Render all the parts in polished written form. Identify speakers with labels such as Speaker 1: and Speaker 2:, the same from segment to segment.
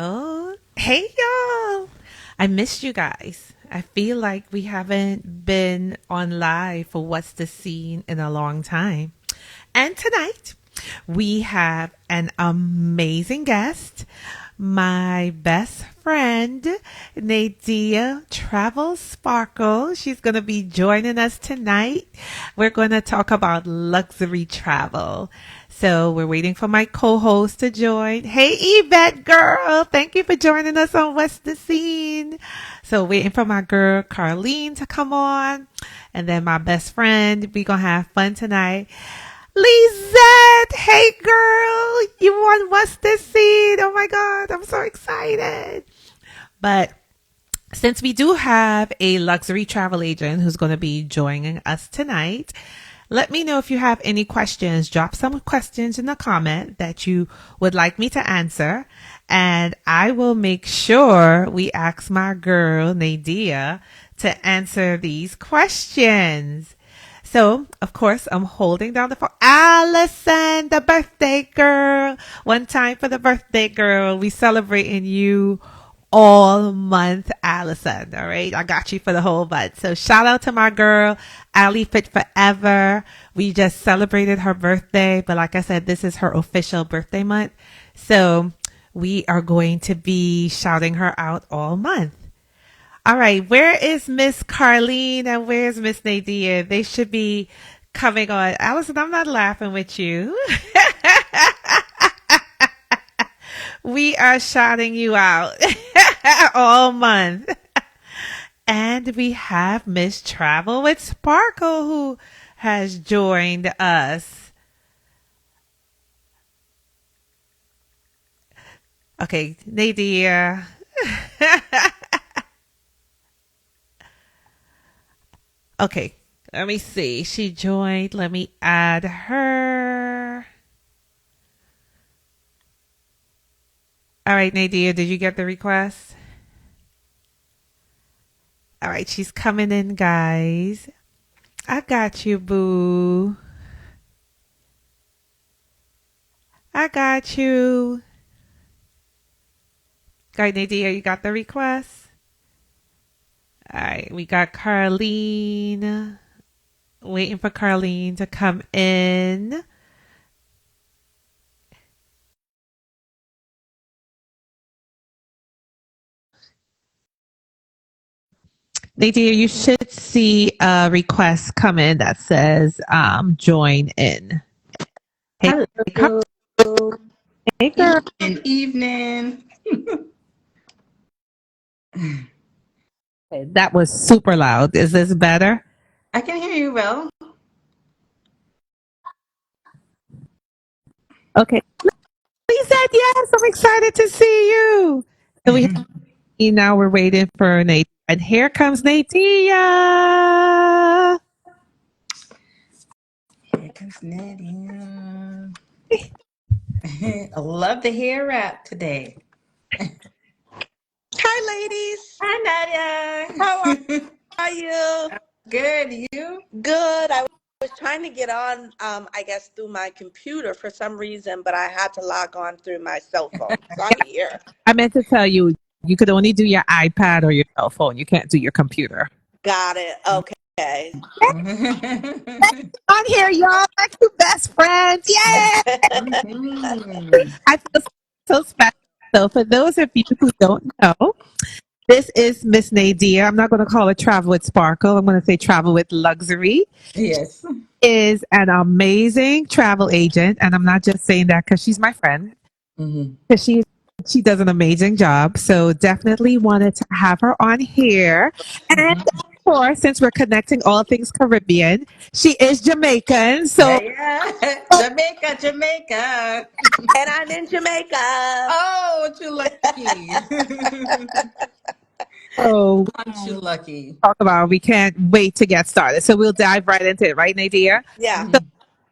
Speaker 1: Oh, hey y'all. I missed you guys. I feel like we haven't been on live for What's the Scene in a long time. And tonight we have an amazing guest, my best friend, Nadia Travel Sparkle. She's going to be joining us tonight. We're going to talk about luxury travel. So we're waiting for my co-host to join. Hey, Yvette girl. Thank you for joining us on What's the Scene. So waiting for my girl, Carlene, to come on. And then my best friend. We're going to have fun tonight. Lizette, hey girl, you won What's the Scene? Oh my God, I'm so excited. But since we do have a luxury travel agent who's going to be joining us tonight, let me know if you have any questions. Drop some questions in the comment that you would like me to answer. And I will make sure we ask my girl, Nadia, to answer these questions. So, of course, I'm holding down the phone. Allison, the birthday girl. One time for the birthday girl. We celebrating you all month, Allison. All right. I got you for the whole month. So shout out to my girl, Ali Fit Forever. We just celebrated her birthday. But like I said, this is her official birthday month. So we are going to be shouting her out all month. All right, where is Miss Carlene and where's Miss Nadia? They should be coming on. Allison, I'm not laughing with you. We are shouting you out all month. And we have Miss Travel with Sparkle who has joined us. Okay, Nadia. Okay, let me see. She joined. Let me add her. All right, Nadia, did you get the request? All right, she's coming in, guys. I got you, boo. I got you. All right, Nadia, you got the request? All right, we got Carlene. Waiting for Carlene to come in. Nadia, you should see a request come in that says join in. Hey,
Speaker 2: Hello.
Speaker 1: hey girl.
Speaker 2: Evening.
Speaker 1: That was super loud. Is this better?
Speaker 2: I can hear you well.
Speaker 1: Okay. He said yes. I'm excited to see you. So we have, now we're waiting for Nate. And here comes Natia.
Speaker 2: Here comes Nadia. I love the hair wrap today.
Speaker 3: Hi, ladies.
Speaker 2: Hi,
Speaker 3: How
Speaker 2: Nadia.
Speaker 3: are you?
Speaker 2: Good. You?
Speaker 3: Good. I was trying to get on, I guess, through my computer for some reason, but I had to log on through my cell phone. So I'm here.
Speaker 1: I meant to tell you, you could only do your iPad or your cell phone. You can't do your computer.
Speaker 3: Got it. Okay.
Speaker 1: On here, y'all. My two best friends. Yay!
Speaker 2: Mhm.
Speaker 1: I feel so special. So for those of you who don't know, this is Miss Nadia. I'm not going to call her Travel with Sparkle. I'm going to say Travel with Luxury.
Speaker 2: Yes.
Speaker 1: Is an amazing travel agent, and I'm not just saying that because she's my friend.
Speaker 2: Mhm.
Speaker 1: Because she does an amazing job. So definitely wanted to have her on here. And
Speaker 2: Mhm.
Speaker 1: of course, since we're connecting all things Caribbean, she is Jamaican.
Speaker 2: Yeah,
Speaker 1: So
Speaker 2: yeah. Jamaica, Jamaica.
Speaker 3: And I'm in Jamaica.
Speaker 2: Oh, what you lucky.
Speaker 1: oh,
Speaker 2: Aren't you lucky?
Speaker 1: talk about we can't wait to get started. So we'll dive right into it, right, Nadia?
Speaker 3: Yeah.
Speaker 1: So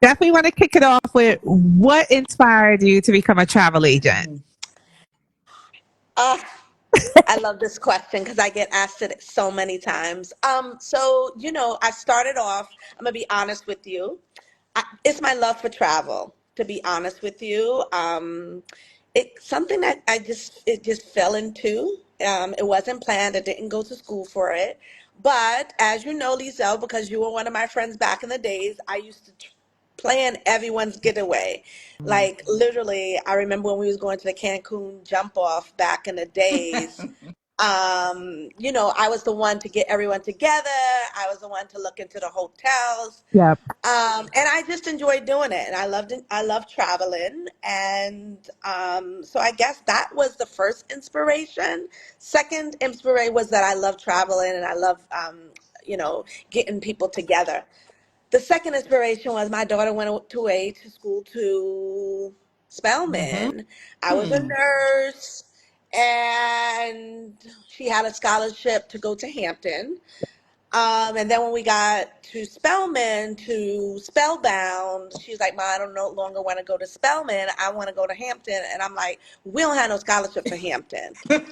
Speaker 1: definitely want to kick it off with what inspired you to become a travel agent?
Speaker 2: Mhm.
Speaker 3: Uh, I love this question because I get asked it so many times. I started off, I'm going to be honest with you. It's my love for travel, to be honest with you. It something that it just fell into. It wasn't planned. I didn't go to school for it. But as you know, Lizelle, because you were one of my friends back in the days, I used to plan everyone's getaway.
Speaker 2: Mm.
Speaker 3: Like literally, I remember when we was going to the Cancun jump off back in the days. I was the one to get everyone together. I was the one to look into the hotels.
Speaker 1: Yep.
Speaker 3: And I just enjoyed doing it, and I love traveling, and so I guess that was the first inspiration. Second inspiration was that I love traveling and I love getting people together. The second inspiration was my daughter went to school to
Speaker 2: Mm-hmm.
Speaker 3: Spelman. I was a nurse, and she had a scholarship to go to Hampton. And then when we got to Spelman, to Spellbound, she's like, "Ma, I don't no longer want to go to Spelman. I want to go to Hampton." And I'm like, "We don't have no scholarship for Hampton." But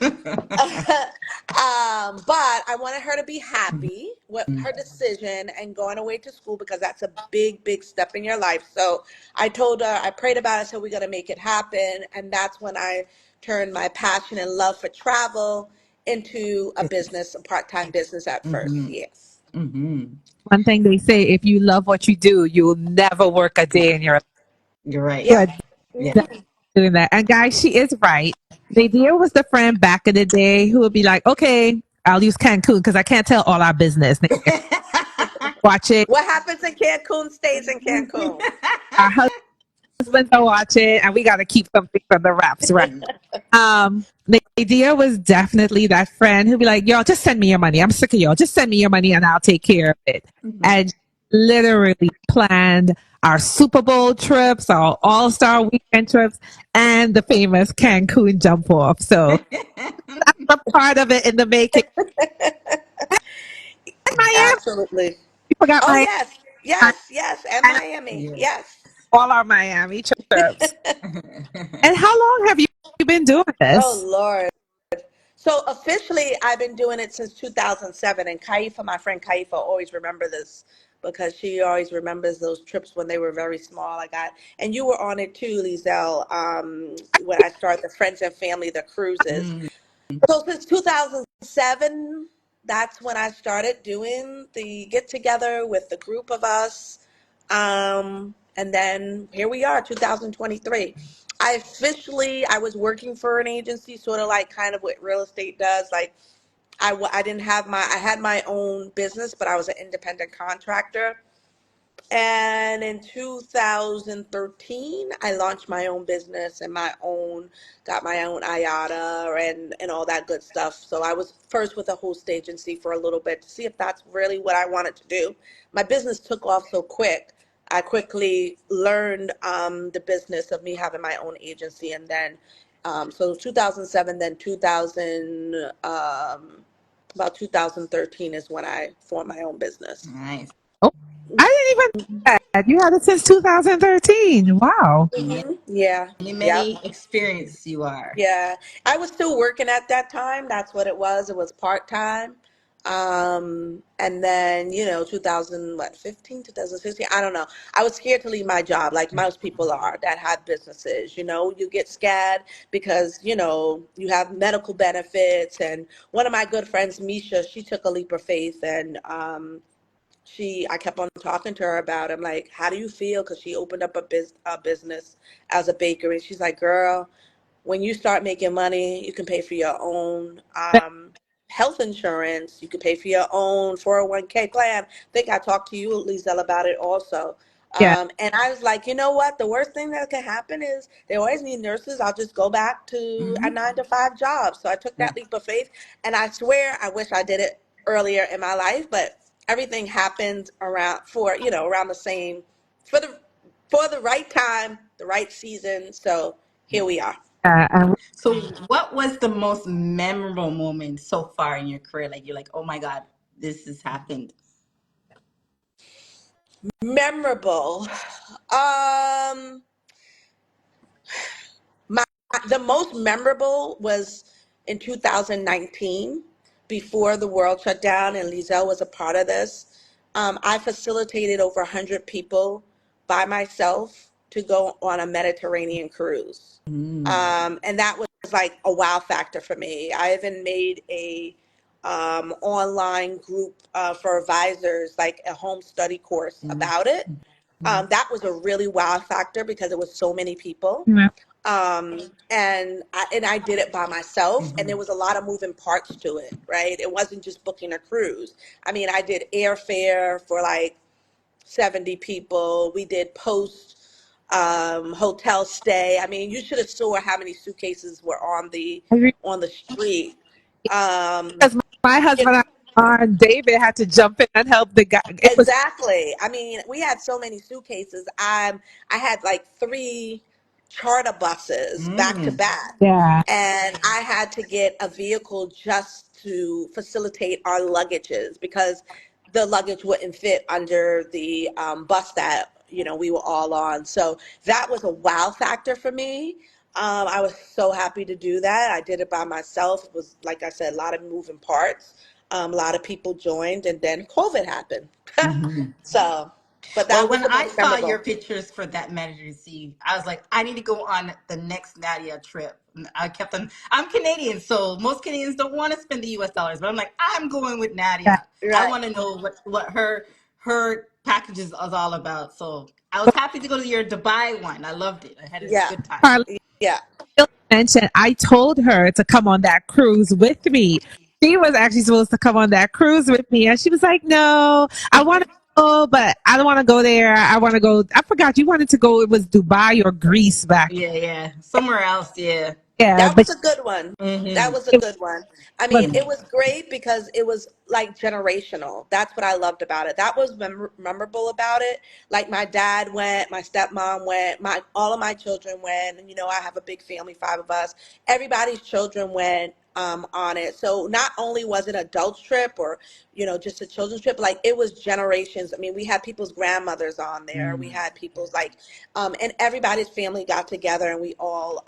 Speaker 3: I wanted her to be happy with her decision and going away to school because that's a big, big step in your life. So I told her, I prayed about it, so we're going to make it happen. And that's when I turned my passion and love for travel into a business, a part-time business at first.
Speaker 2: Mm-hmm.
Speaker 3: Yes.
Speaker 2: Mm-hmm.
Speaker 1: One thing they say, if you love what you do, you'll never work a day in your life.
Speaker 2: You're right.
Speaker 1: You're
Speaker 3: Yep.
Speaker 2: Yeah.
Speaker 1: definitely doing that. And guys, she is right. Nadia was the friend back in the day who would be like, okay, I'll use Cancun because I can't tell all our business. Nadia, watch it.
Speaker 3: What happens in Cancun stays in Cancun.
Speaker 1: Our husbands are watching, and we got to keep something from the wraps, right? Nadia was definitely that friend who'd be like, y'all, just send me your money. I'm sick of y'all. Just send me your money and I'll take care of it.
Speaker 2: Mhm.
Speaker 1: And literally planned our Super Bowl trips, our All Star weekend trips, and the famous Cancun jump off. So a part of it in the making. And Miami,
Speaker 3: Absolutely.
Speaker 1: we forgot
Speaker 3: Oh
Speaker 1: Miami,
Speaker 3: yes, yes, yes, and
Speaker 1: and
Speaker 3: Miami.
Speaker 2: Yeah.
Speaker 3: Yes.
Speaker 1: all our Miami trips. And how long have you been doing
Speaker 3: Oh
Speaker 1: this?
Speaker 3: Lord. So officially, I've been doing it since 2007, and Kaifa, my friend Kaifa, always remember this because she always remembers those trips when they were very small. I got, and you were on it too, Lizelle. When I started the Friends and Family, the cruises.
Speaker 2: Mm.
Speaker 3: So since 2007, that's when I started doing the get together with the group of us. And then here we are, 2023. I was working for an agency, sort of like kind of what real estate does. Like I didn't have I had my own business, but I was an independent contractor. And in 2013, I launched my own business and got my own IATA and all that good stuff. So I was first with a host agency for a little bit to see if that's really what I wanted to do. My business took off so quick. I quickly learned the business of me having my own agency. And then, so 2007, then 2000, about 2013 is when I formed my own business.
Speaker 2: Nice.
Speaker 1: Oh, I didn't even know that. You had it since 2013. Wow.
Speaker 2: Yeah.
Speaker 3: Yeah. Yep.
Speaker 2: Many experience you are.
Speaker 3: Yeah, I was still working at that time. That's what it was. It was part time. And then, 2000, what, 15, 2016? I don't know. I was scared to leave my job, like most people are that have businesses. You get scared because, you have medical benefits. And one of my good friends, Misha, she took a leap of faith, and I kept on talking to her about it. I'm like, how do you feel? Because she opened up a business as a bakery. She's like, girl, when you start making money, you can pay for your own health insurance. You can pay for your own 401k plan. I think I talked to you, Lizelle, about it also.
Speaker 1: Yeah.
Speaker 3: And I was like, you know what? The worst thing that can happen is they always need nurses. I'll just go back to a
Speaker 2: Mm-hmm.
Speaker 3: 9 to 5 job. So I took
Speaker 2: Yeah.
Speaker 3: that leap of faith. And I swear, I wish I did it earlier in my life, but everything happened around the same, for the right time, the right season. So here we are.
Speaker 1: And
Speaker 2: So, what was the most memorable moment so far in your career? Like, you're like, oh my God, this has happened.
Speaker 3: Memorable. Um, my the most memorable was in 2019, before the world shut down, and Lizelle was a part of this. I facilitated over 100 people by myself to go on a Mediterranean cruise. And that was like a wow factor for me. I even made a online group for advisors, like a home study course about it. That was a really wow factor because it was so many people.
Speaker 1: Yeah.
Speaker 3: And I did it by myself, and there
Speaker 2: Mhm.
Speaker 3: was a lot of moving parts to it, right? It wasn't just booking a cruise. I mean, I did airfare for like 70 people. We did post hotel stay. I mean, you should have saw how many suitcases were
Speaker 1: I agree.
Speaker 3: on the street. Um,
Speaker 1: Because my
Speaker 3: you
Speaker 1: husband and David had to jump in and help the guy. It was
Speaker 3: Exactly. I mean, we had so many suitcases. I had like three charter buses back to
Speaker 2: Mm.
Speaker 3: back,
Speaker 1: yeah.
Speaker 3: and I had to get a vehicle just to facilitate our luggages because the luggage wouldn't fit under the bus that we were all on. So that was a wow factor for me. I was so happy to do that. I did it by myself. It was, like I said, a lot of moving parts. A lot of people joined, and then COVID happened.
Speaker 2: Mhm.
Speaker 3: So, but
Speaker 2: Well,
Speaker 3: that was
Speaker 2: when
Speaker 3: the
Speaker 2: I
Speaker 3: most
Speaker 2: saw your
Speaker 3: memorable.
Speaker 2: pictures for that manager see, I was like, I need to go on the next Nadia trip. And I kept on, I'm Canadian, so most Canadians don't want to spend the US dollars, but I'm like, I'm going with
Speaker 1: Yeah.
Speaker 2: Nadia. I
Speaker 3: Right.
Speaker 2: want to know what her packages is all about. So I was happy to go to your Dubai one. I loved it. I had a
Speaker 3: Yeah.
Speaker 2: good time.
Speaker 1: Carla
Speaker 3: Yeah.
Speaker 1: mentioned I told her to come on that cruise with me. She was actually supposed to come on that cruise with me, and she was like, "No, I want to go, but I don't want to go there. I want to go. I forgot you wanted to go. It was Dubai or Greece back.
Speaker 2: Yeah, yeah. Somewhere else, yeah.
Speaker 1: Yeah,
Speaker 3: That
Speaker 1: but
Speaker 3: was a good one. That
Speaker 2: Mm-hmm.
Speaker 3: was a
Speaker 1: it
Speaker 3: good one. I
Speaker 1: was
Speaker 3: mean, it was great because it was like generational. That's what I loved about it. That was memorable about it. Like my dad went, my stepmom went, my all of my children went, and I have a big family, five of us. Everybody's children went on it. So not only was it an adult trip or just a children's trip, like it was generations. I mean, we had people's grandmothers on there. We had people's and everybody's family got together and we all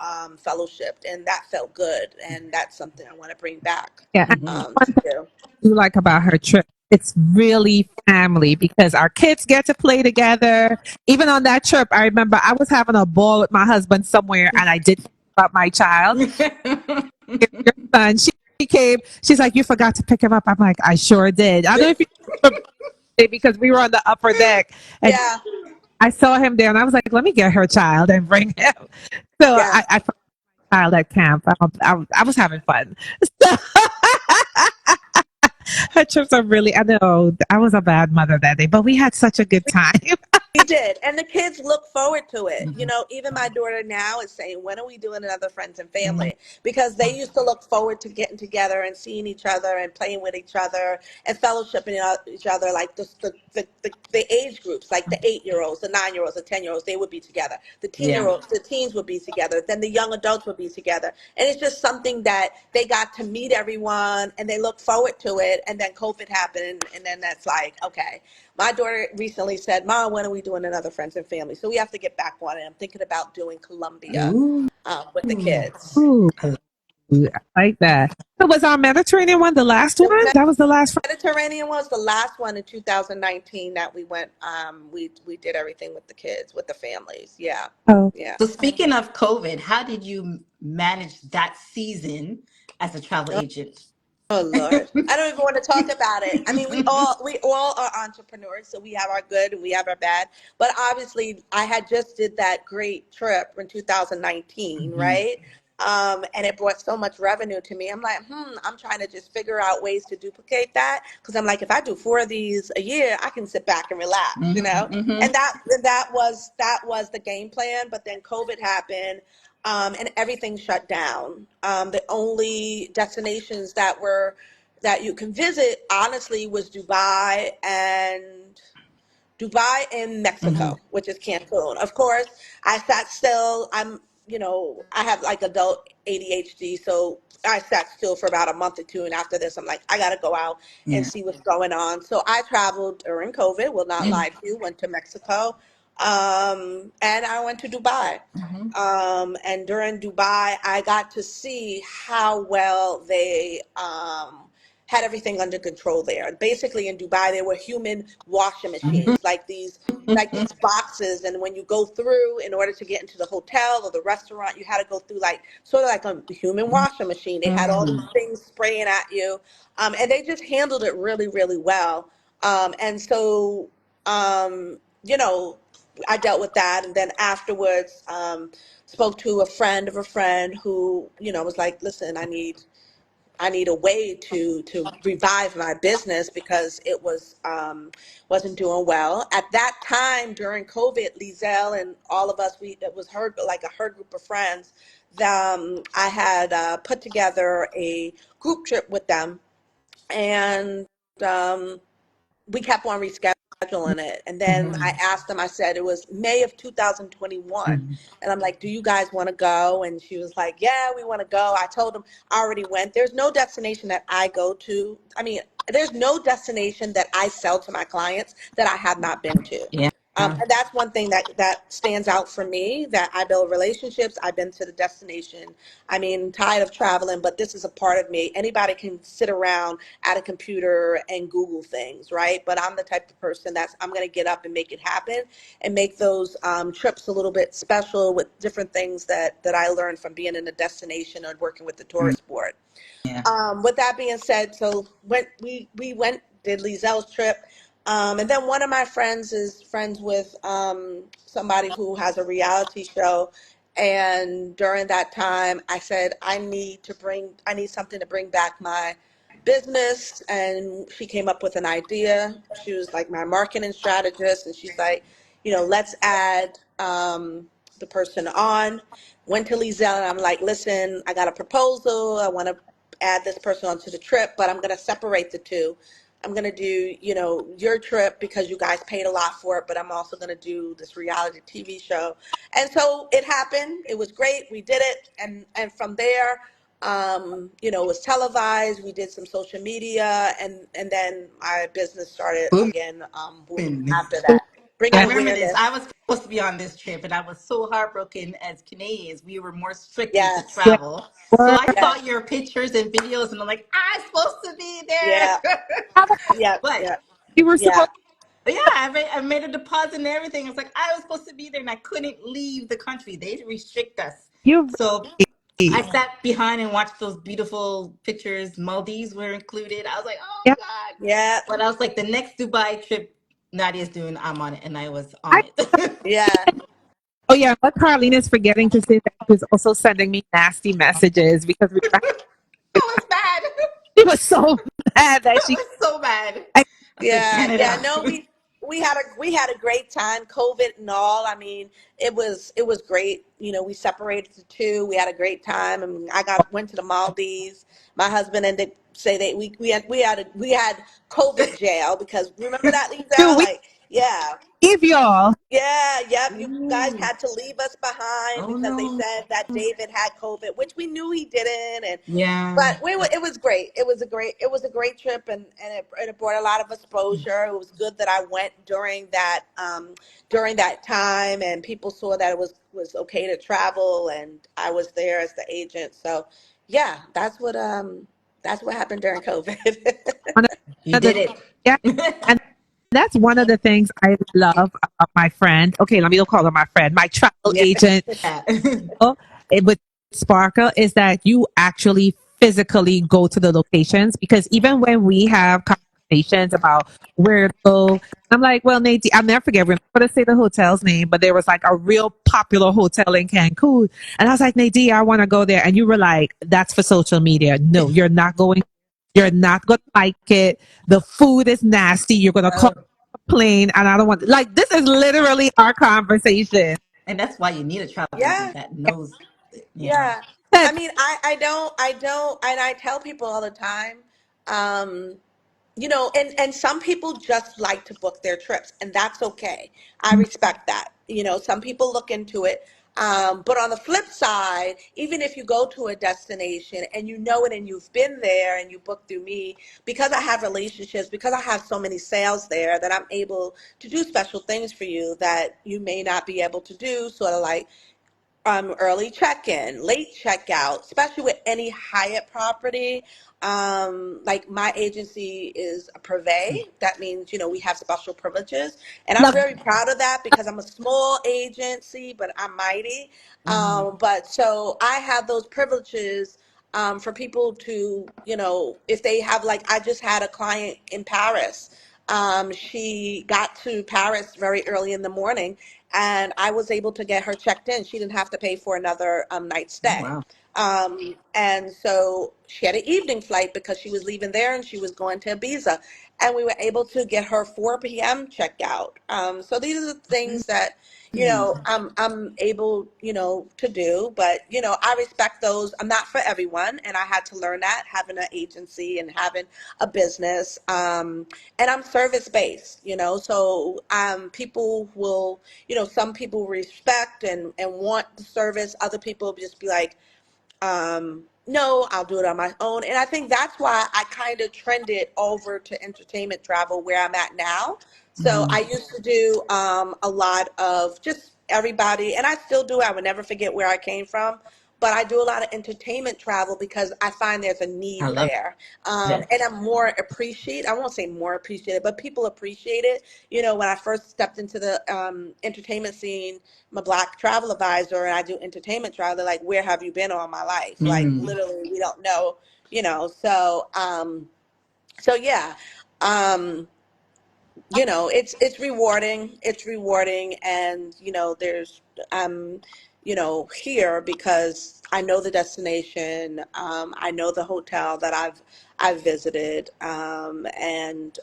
Speaker 3: fellowshipped, and that felt good. And that's something I want to bring back
Speaker 1: yeah.
Speaker 2: Mm-hmm.
Speaker 3: to do.
Speaker 1: Do like about her trip. It's really family because our kids get to play together. Even on that trip, I remember I was having a ball with my husband somewhere, and I did about my child, your son. She came. She's like, "You forgot to pick him up." I'm like, "I sure did." I don't know if you remember because we were on the upper deck, and
Speaker 3: Yeah,
Speaker 1: I saw him there, and I was like, "Let me get her child and bring him." So
Speaker 3: yeah.
Speaker 1: I found my child at camp. I was having fun. So, her trips are really. I know I was a bad mother that day, but we had such a good time.
Speaker 3: We did. And the kids look forward to it.
Speaker 2: Mm-hmm.
Speaker 3: Even my daughter now is saying, when are we doing another friends and family? Because they used to look forward to getting together and seeing each other and playing with each other and fellowshipping each other, like the age groups, like the 8-year-olds, the 9-year-olds, the 10-year-olds, they would be together. The
Speaker 2: Yeah.
Speaker 3: teen-year-olds, the teens would be together. Then the young adults would be together. And it's just something that they got to meet everyone and they look forward to it. And then COVID happened. And then that's like, okay. My daughter recently said, Mom, when are we doing another Friends and Family? So we have to get back on it. I'm thinking about doing Colombia
Speaker 2: Ooh.
Speaker 3: with the kids.
Speaker 1: Ooh, I like that. So was our Mediterranean one the last
Speaker 3: The
Speaker 1: one? That was the last.
Speaker 3: Mediterranean was the last one in 2019 that we went. We did everything with the kids, with the families. Yeah,
Speaker 1: Oh,
Speaker 3: yeah.
Speaker 2: So speaking of COVID, how did you manage that season as a travel agent?
Speaker 3: Oh Lord, I don't even want to talk about it. I mean, we all are entrepreneurs, so we have our good and we have our bad. But obviously, I had just did that great trip in 2019,
Speaker 2: Mhm.
Speaker 3: right? And it brought so much revenue to me. I'm like, I'm trying to just figure out ways to duplicate that because I'm like, if I do 4 of these a year, I can sit back and relax, you
Speaker 2: Mhm.
Speaker 3: know.
Speaker 2: Mhm.
Speaker 3: And that was the game plan. But then COVID happened, and everything shut down. The only destinations that you can visit, honestly, was Dubai and
Speaker 2: Mhm.
Speaker 3: Mexico, which is Cancun. Of course, I sat still. I have like adult ADHD, so I sat still for about a month or two. And after this, I'm like, I got to go out and
Speaker 2: Yeah.
Speaker 3: see what's going on. So I traveled during COVID, will not lie to you, went to Mexico, and I went to Dubai.
Speaker 2: Mhm.
Speaker 3: And during Dubai, I got to see how well had everything under control there. Basically, in Dubai, there were human washing machines, like these boxes, and when you go through, in order to get into the hotel or the restaurant, you had to go through like sort of like a human washing machine. They had all these things spraying at you, and they just handled it really, really well. And so, you know, I dealt with that, and then afterwards, spoke to a friend of a friend who, was like, "Listen, I need a way to revive my business because it wasn't doing well at that time during COVID." Lizelle and all of us, it was her, like a her group of friends. I had put together a group trip with them, and um, we kept on rescheduling it. And then I asked them, I said, it was May of 2021. And I'm like, do you guys want to go? And she was like, yeah, we want to go. I told them I already went. There's no destination that I go to. I mean, there's no destination that I sell to my clients that I have not been to.
Speaker 2: Yeah.
Speaker 3: And that's one thing that stands out for me, that I build relationships. I've been to the destination. I mean, tired of traveling, but this is a part of me. Anybody can sit around at a computer and Google things, right? But I'm the type of person I'm going to get up and make it happen and make those trips a little bit special with different things that I learned from being in a destination or working with the tourist board.
Speaker 2: Yeah.
Speaker 3: With that being said, so we went, did Lizelle's trip, and then one of my friends is friends with somebody who has a reality show, and during that time, I said I need something to bring back my business, and she came up with an idea. She was like my marketing strategist, and she's like, let's add the person on. Went to Lizelle, and I'm like, listen, I got a proposal. I want to add this person onto the trip, but I'm going to separate the two. I'm going to do, your trip because you guys paid a lot for it, but I'm also going to do this reality TV show. And so it happened. It was great. We did it. And from there, it was televised. We did some social media, and then my business started again,
Speaker 2: Booming.
Speaker 3: after that,
Speaker 2: I
Speaker 3: bringing
Speaker 2: remember this. I
Speaker 3: awareness.
Speaker 2: was supposed to be on this trip, and I was so heartbroken. As Canadians, we were more stricted to
Speaker 3: Yes.
Speaker 1: Yeah.
Speaker 2: travel. So
Speaker 1: Word.
Speaker 2: I saw
Speaker 3: Yes.
Speaker 2: your pictures and videos, and I'm like, I'm supposed to be there.
Speaker 3: Yeah. Yeah.
Speaker 2: But
Speaker 3: Yeah.
Speaker 1: You were
Speaker 3: Yeah.
Speaker 1: supposed
Speaker 2: yeah, I made a deposit and everything. I was like, I was supposed to be there, and I couldn't leave the country. They restrict us.
Speaker 1: you
Speaker 2: So I
Speaker 1: ready.
Speaker 2: sat behind and watched those beautiful pictures. Maldives were included. I was like, oh
Speaker 1: Yeah.
Speaker 2: God.
Speaker 3: Yeah.
Speaker 2: But I was like, the next Dubai trip Nadia's doing, I'm on it. And I was
Speaker 1: I
Speaker 2: on it.
Speaker 3: Yeah.
Speaker 1: oh yeah, what Carlene is forgetting to say that she was also sending me nasty messages because we were,
Speaker 2: I was mad.
Speaker 1: she was so mad that
Speaker 2: I
Speaker 1: she
Speaker 2: was so mad.
Speaker 1: I,
Speaker 2: I said,
Speaker 3: Yeah, yeah.
Speaker 2: Canada.
Speaker 3: No, we had a great time, COVID and all. I mean, it was great. We separated the two. We had a great time, and went to the Maldives. My husband ended say that we had COVID jail because remember that,
Speaker 1: do
Speaker 3: Lisa?
Speaker 1: we
Speaker 3: Like, yeah,
Speaker 1: give y'all
Speaker 3: yeah, yep. You guys
Speaker 2: Ooh.
Speaker 3: had to leave us behind
Speaker 2: Oh
Speaker 3: because they
Speaker 2: no.
Speaker 3: said that David had COVID, which we knew he didn't, and
Speaker 2: Yeah.
Speaker 3: but it was great. It was a great trip, and it brought a lot of exposure. It was good that I went during that time, and people saw that it was okay to travel, and I was there as the agent. So, yeah, that's what happened during COVID.
Speaker 1: one
Speaker 2: You
Speaker 1: of the
Speaker 2: did it.
Speaker 1: yeah, and that's one of the things I love about my friend. Okay, let me call her my friend, my travel
Speaker 3: Yeah,
Speaker 1: agent.
Speaker 2: Yeah.
Speaker 1: With Sparkle is that you actually physically go to the locations because even when we have conversations about where to go, I'm like, well, Nadine, I'll never forget. We're not going to say the hotel's name, but there was like a real popular hotel in Cancun. And I was like, Nadine, I want to go there. And you were like, that's for social media. No, you're not going. You're not going to like it. The food is nasty. You're going to call
Speaker 2: Oh,
Speaker 1: a plane. And I don't want, like, this is literally our conversation.
Speaker 2: and that's why you need a travel
Speaker 3: yeah,
Speaker 2: agent that knows it. Yeah.
Speaker 3: yeah. I mean, I don't, and I tell people all the time. Um, and some people just like to book their trips, and that's okay. I respect that. Some people look into it. But on the flip side, even if you go to a destination and you know it and you've been there and you book through me, because I have relationships, because I have so many sales there, that I'm able to do special things for you that you may not be able to do, sort of like early check-in, late checkout, especially with any Hyatt property. Like my agency is a privé. That means, we have special privileges. And I'm
Speaker 1: Love.
Speaker 3: very proud of that because I'm a small agency, but I'm mighty.
Speaker 2: Hmm.
Speaker 3: But so I have those privileges for people to, if they have, like, I just had a client in Paris. She got to Paris very early in the morning, and I was able to get her checked in. She didn't have to pay for another night
Speaker 2: Oh,
Speaker 3: stay.
Speaker 2: wow.
Speaker 3: And so she had an evening flight because she was leaving there and she was going to Ibiza. And we were able to get her 4 p.m. checked out. So these are the things that,
Speaker 2: Mhm.
Speaker 3: I'm able, to do. But, I respect those. I'm not for everyone. And I had to learn that having an agency and having a business. And I'm service based, so people will, some people respect and want the service. Other people just be like, no, I'll do it on my own. And I think that's why I kind of trended over to entertainment travel where I'm at now. So I
Speaker 2: Mhm.
Speaker 3: used to do a lot of just everybody, and I still do. I would never forget where I came from. But I do a lot of entertainment travel because I find there's a
Speaker 2: I
Speaker 3: need
Speaker 2: love
Speaker 3: there.
Speaker 2: it.
Speaker 3: And I'm more appreciated. I won't say more appreciated, but people appreciate it. When I first stepped into the entertainment scene, I'm a black travel advisor and I do entertainment travel. They're like, where have you been all my life? Like
Speaker 2: Mm.
Speaker 3: literally, we don't know, so yeah. Um, it's rewarding. It's rewarding, and there's here because I know the destination. I know the hotel that I've visited, and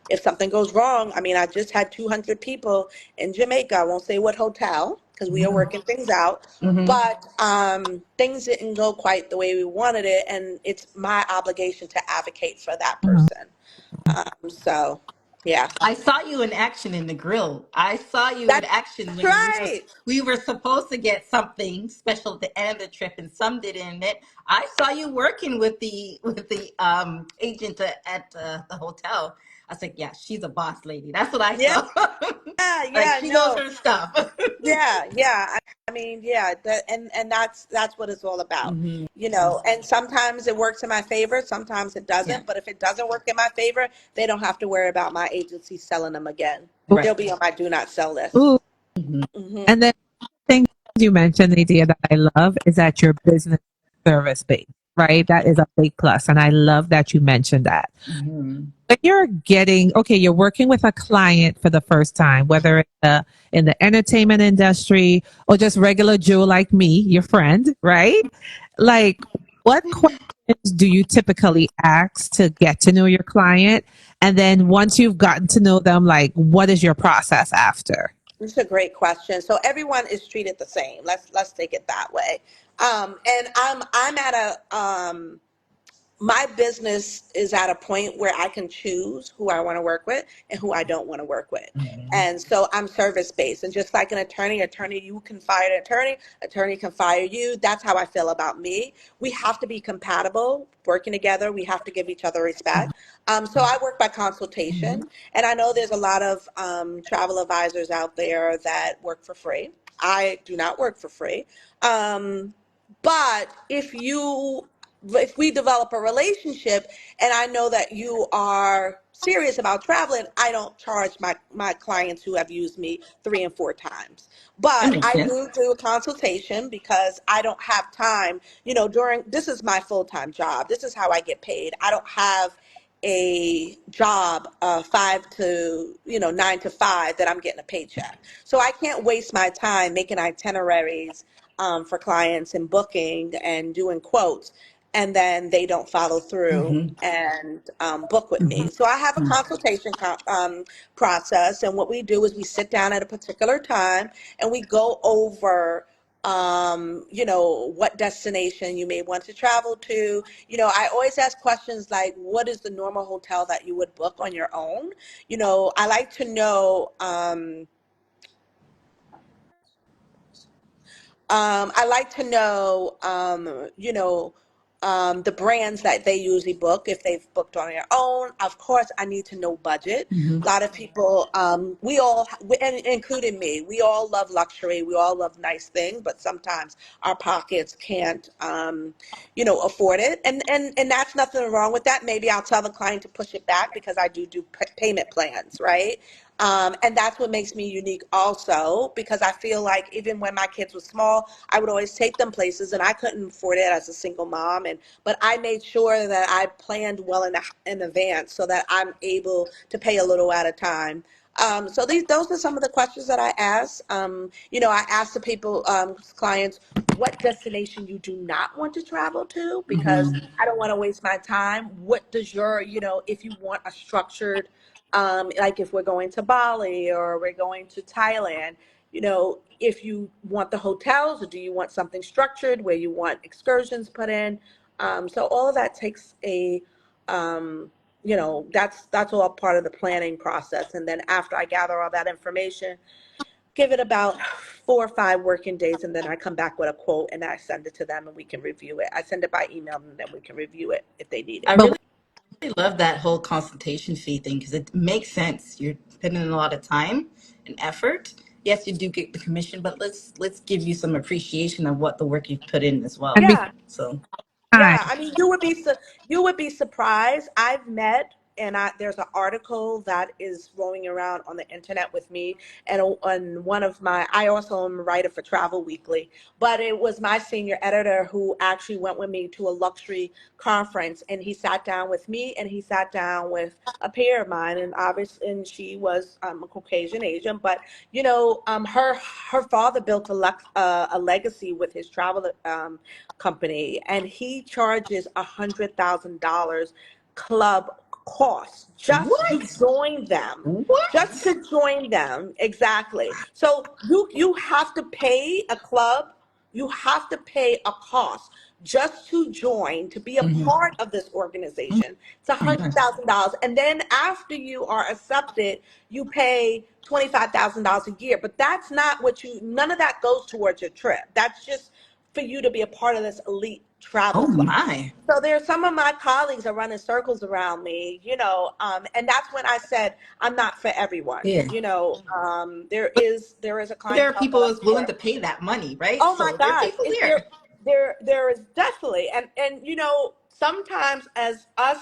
Speaker 3: if something goes wrong, I mean, I just had 200 people in Jamaica. I won't say what hotel because we are working things out.
Speaker 2: Mhm.
Speaker 3: But things didn't go quite the way we wanted it, and it's my obligation to advocate for that
Speaker 1: Mhm.
Speaker 3: person. So, yeah,
Speaker 2: I saw you in action in the grill. I saw you in
Speaker 3: that's
Speaker 2: action when
Speaker 3: right.
Speaker 2: we were supposed to get something special at the end of the trip, and some didn't. And I saw you working with the agent at the hotel. I was like, yeah, she's a boss lady. That's what I
Speaker 3: Yeah,
Speaker 2: saw. Like
Speaker 3: yeah,
Speaker 2: she knows
Speaker 3: no,
Speaker 2: her stuff.
Speaker 3: yeah, yeah. I mean, yeah, and that's what it's all about,
Speaker 2: Hmm.
Speaker 3: And sometimes it works in my favor, sometimes it
Speaker 2: Yeah.
Speaker 3: doesn't. But if it doesn't work in my favor, they don't have to worry about my agency selling them again.
Speaker 2: Right.
Speaker 3: They'll be on my do not sell
Speaker 1: Ooh,
Speaker 3: list. Hmm.
Speaker 1: and then thing you mentioned, the idea that I love is that your business service based, right? That is a big plus, and I love that you mentioned that.
Speaker 2: Hmm.
Speaker 1: When you're getting okay, you're working with a client for the first time, whether it's in the entertainment industry or just regular Joe like me, your friend, right? Like, what questions do you typically ask to get to know your client? And then once you've gotten to know them, like, what is your process after?
Speaker 3: This is a great question. So everyone is treated the same. Let's take it that way. And I'm at a my business is at a point where I can choose who I want to work with and who I don't want to work with.
Speaker 2: Hmm.
Speaker 3: And so I'm service based. And just like an attorney, you can fire an attorney can fire you. That's how I feel about me. We have to be compatible, working together. We have to give each other respect. So I work by consultation. And I know there's a lot of travel advisors out there that work for free. I do not work for free. Um, but if we develop a relationship and I know that you are serious about traveling, I don't charge my clients who have used me 3 and 4 times.
Speaker 2: That
Speaker 3: But
Speaker 2: makes
Speaker 3: I
Speaker 2: sense.
Speaker 3: do a consultation because I don't have time, during this is my full-time job. This is how I get paid. I don't have a job 9 to 5 that I'm getting a paycheck. So I can't waste my time making itineraries for clients and booking and doing quotes, and then they don't follow through
Speaker 2: Hmm.
Speaker 3: and book with
Speaker 2: Hmm.
Speaker 3: me. So I have a consultation process, and what we do is we sit down at a particular time and we go over. What destination you may want to travel to. I always ask questions like, what is the normal hotel that you would book on your own? I like to know. I like to know, the brands that they usually book, if they've booked on their own. Of course, I need to know budget.
Speaker 2: Hmm.
Speaker 3: A lot of people, we all, and including me, we all love luxury. We all love nice things, but sometimes our pockets can't, afford it. And that's nothing wrong with that. Maybe I'll tell the client to push it back because I do payment plans, right? And that's what makes me unique also, because I feel like even when my kids were small, I would always take them places and I couldn't afford it as a single mom. But I made sure that I planned well in advance so that I'm able to pay a little at a time. So those are some of the questions that I ask. I ask the people, clients, what destination you do not want to travel to, because
Speaker 2: Hmm.
Speaker 3: I don't want to waste my time. What does if you want a structured, like if we're going to Bali or we're going to Thailand, if you want the hotels or do you want something structured where you want excursions put in? So all of that takes um, that's all part of the planning process. And then after I gather all that information, give it about 4 or 5 working days, and then I come back with a quote and I send it to them and we can review it. I send it by email and then we can review it if they need
Speaker 2: I
Speaker 3: it.
Speaker 1: But
Speaker 2: really love that whole consultation fee thing because it makes sense. You're putting in a lot of time and effort. Yes, you do get the commission, but let's give you some appreciation of what the work you've put in as well.
Speaker 1: and because
Speaker 3: Yeah.
Speaker 2: So,
Speaker 1: time,
Speaker 3: Yeah, I mean, you would be surprised. I've met, and there's an article that is rolling around on the internet with me, and on one of my, I also am a writer for Travel Weekly, but it was my senior editor who actually went with me to a luxury conference, and he sat down with me, and he sat down with a peer of mine, and obviously, and she was a Caucasian Asian, but her father built a legacy with his travel company, and he charges $100,000 club costs just to
Speaker 2: what?
Speaker 3: join them. Just
Speaker 2: What?
Speaker 3: to join them, exactly. So you have to pay a club, you have to pay a cost just to join, to be a
Speaker 2: Hmm.
Speaker 3: part of this organization. It's a
Speaker 2: Oh my
Speaker 3: hundred
Speaker 2: gosh.
Speaker 3: thousand dollars, and then after you are accepted, you pay $25,000 a year. But that's not what you. None of that goes towards your trip. That's just for you to be a part of this elite
Speaker 2: Oh
Speaker 3: travel club.
Speaker 2: my.
Speaker 3: So there's some of my colleagues are running circles around me, and that's when I said I'm not for everyone.
Speaker 2: Yeah.
Speaker 3: There is a
Speaker 2: There are
Speaker 3: clientele that
Speaker 2: people
Speaker 3: I'm
Speaker 2: who's willing
Speaker 3: for.
Speaker 2: to pay that money, right?
Speaker 3: Oh my
Speaker 2: So there are
Speaker 3: gosh,
Speaker 2: people
Speaker 3: it,
Speaker 2: there.
Speaker 3: there is definitely, and sometimes as us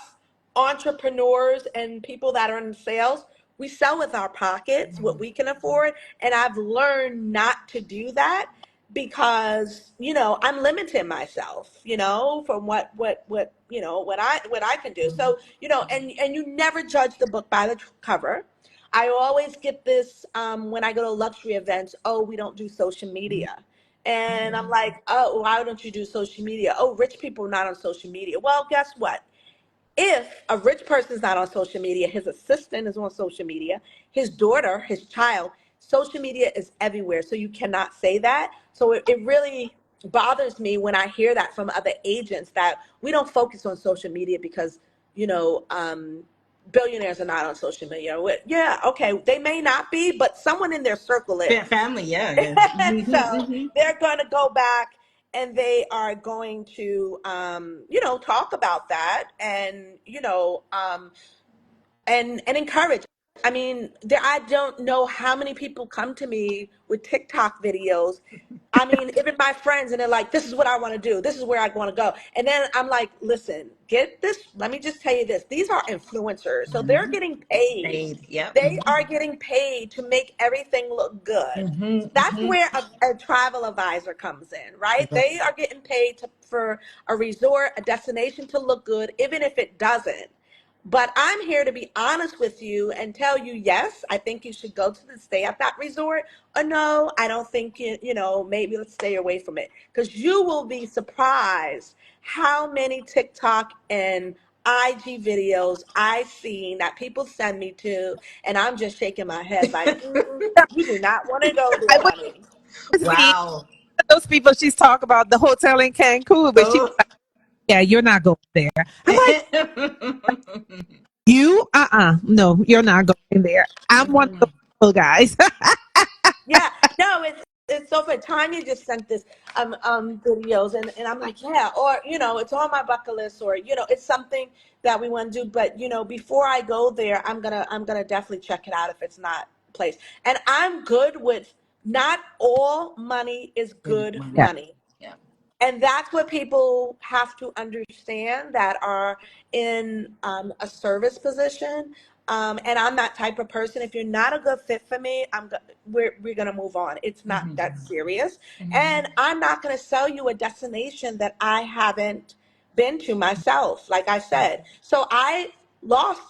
Speaker 3: entrepreneurs and people that are in sales, we sell with our pockets what we can afford, and I've learned not to do that because I'm limiting myself, from what I can do. So and you never judge the book by the cover. I always get this when I go to luxury events. Oh, we don't do social media. And I'm like, oh, why don't you do social media? Oh, rich people are not on social media. Well, guess what? If a rich person is not on social media, his assistant is on social media, his daughter, his child, social media is everywhere. So you cannot say that. So it really bothers me when I hear that from other agents that we don't focus on social media because, you know, um, billionaires are not on social media. Yeah, okay, they may not be, but someone in their circle is.
Speaker 2: Family, yeah, yeah.
Speaker 3: And
Speaker 2: Hmm.
Speaker 3: so
Speaker 2: Hmm.
Speaker 3: they're going to go back and they are going to talk about that and and encourage. I mean, I don't know how many people come to me with TikTok videos. I mean, even my friends, and they're like, "This is what I want to do. This is where I want to go." And then I'm like, "Listen, get this. Let me just tell you this. These are influencers, so they're
Speaker 2: Hmm.
Speaker 3: getting paid.
Speaker 2: Paid, yep.
Speaker 3: They are getting paid to make everything look good.
Speaker 2: Hmm.
Speaker 3: That's
Speaker 2: Hmm.
Speaker 3: where a travel advisor comes in, right? They are getting paid for a resort, a destination to look good, even if it doesn't. But I'm here to be honest with you and tell you, yes, I think you should go to stay at that resort. Or no, I don't think maybe let's stay away from it. Because you will be surprised how many TikTok and IG videos I've seen that people send me to, and I'm just shaking my head like, you do not want to go
Speaker 1: I
Speaker 3: there,
Speaker 1: would
Speaker 3: honey.
Speaker 1: see
Speaker 2: Wow.
Speaker 1: those people. She's talking about the hotel in Cancun, but she,
Speaker 2: Oh.
Speaker 1: yeah, you're not going there. I'm like, you, no, you're not going there. I'm one of
Speaker 2: Mhm.
Speaker 1: those people, guys.
Speaker 3: Yeah, no, it's so funny. Tanya just sent this videos, and I'm like, yeah, or it's on my bucket list, or it's something that we want to do. But before I go there, I'm gonna definitely check it out if it's not placed. And I'm good with, not all money is
Speaker 2: Good
Speaker 3: good
Speaker 2: money.
Speaker 1: Yeah.
Speaker 3: money.
Speaker 2: Yeah.
Speaker 3: And that's what people have to understand that are in a service position. And I'm that type of person. If you're not a good fit for me, we're gonna move on. It's not
Speaker 2: Hmm.
Speaker 3: that serious,
Speaker 2: Hmm.
Speaker 3: and I'm not gonna sell you a destination that I haven't been to myself. Like I said, so I lost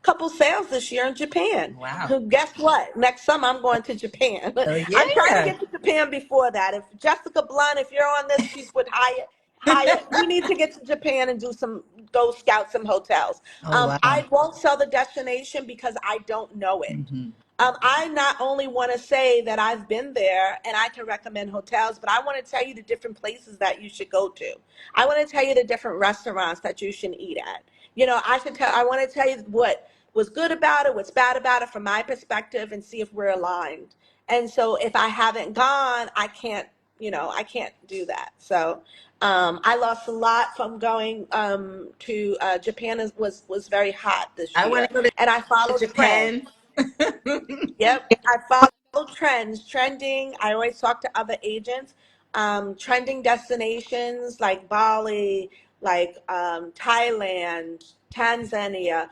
Speaker 3: couple sales this year in Japan.
Speaker 2: Wow.
Speaker 3: Guess what? Next summer I'm going to Japan.
Speaker 2: Oh
Speaker 3: I'm trying to
Speaker 2: yeah.
Speaker 3: get to Japan before that. If Jessica Blunt, if you're on this, she's with Hyatt. We need to get to Japan and go scout some hotels.
Speaker 2: Oh wow.
Speaker 3: I won't sell the destination because I don't know it.
Speaker 2: Hmm.
Speaker 3: I not only want to say that I've been there and I can recommend hotels, but I want to tell you the different places that you should go to. I want to tell you the different restaurants that you should eat at. I want to tell you what was good about it, what's bad about it from my perspective, and see if we're aligned. And so if I haven't gone, I can't do that. So I lost a lot from going to Japan. Was very hot this
Speaker 2: I want
Speaker 3: year,
Speaker 2: to go to
Speaker 3: and I followed trends.
Speaker 2: Japan.
Speaker 3: Yep, I follow trends, trending. I always talk to other agents. Trending destinations like Bali, like Thailand, Tanzania.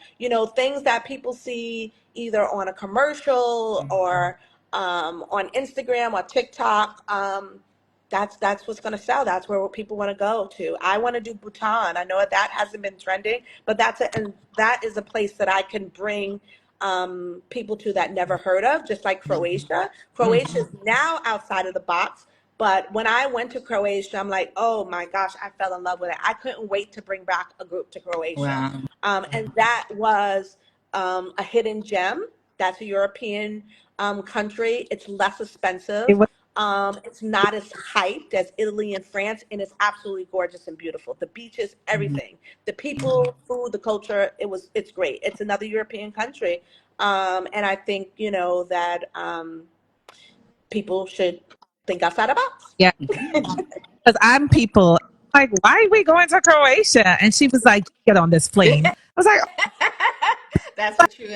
Speaker 3: Things that people see either on a commercial
Speaker 2: Mhm.
Speaker 3: or on Instagram or TikTok. That's what's going to sell. That's where people want to go to. I want to do Bhutan. I know that hasn't been trending, but and that is a place that I can bring people to that never heard of, just like Croatia. Croatia is
Speaker 2: Mhm.
Speaker 3: now outside of the box. But when I went to Croatia, I'm like, oh my gosh, I fell in love with it. I couldn't wait to bring back a group to Croatia.
Speaker 2: Wow.
Speaker 3: And that was a hidden gem. That's a European country. It's less
Speaker 1: It
Speaker 3: expensive.
Speaker 1: was,
Speaker 3: It's not as hyped as Italy and France, and it's absolutely gorgeous and beautiful. The beaches,
Speaker 2: Mhm.
Speaker 3: everything, the people, food, the culture. It's great. It's another European country, and I think that people should think outside the box.
Speaker 1: yeah.
Speaker 2: Mhm.
Speaker 1: Because I'm people like, why are we going to Croatia? And she was like, get on this plane. I was like,
Speaker 2: That's a true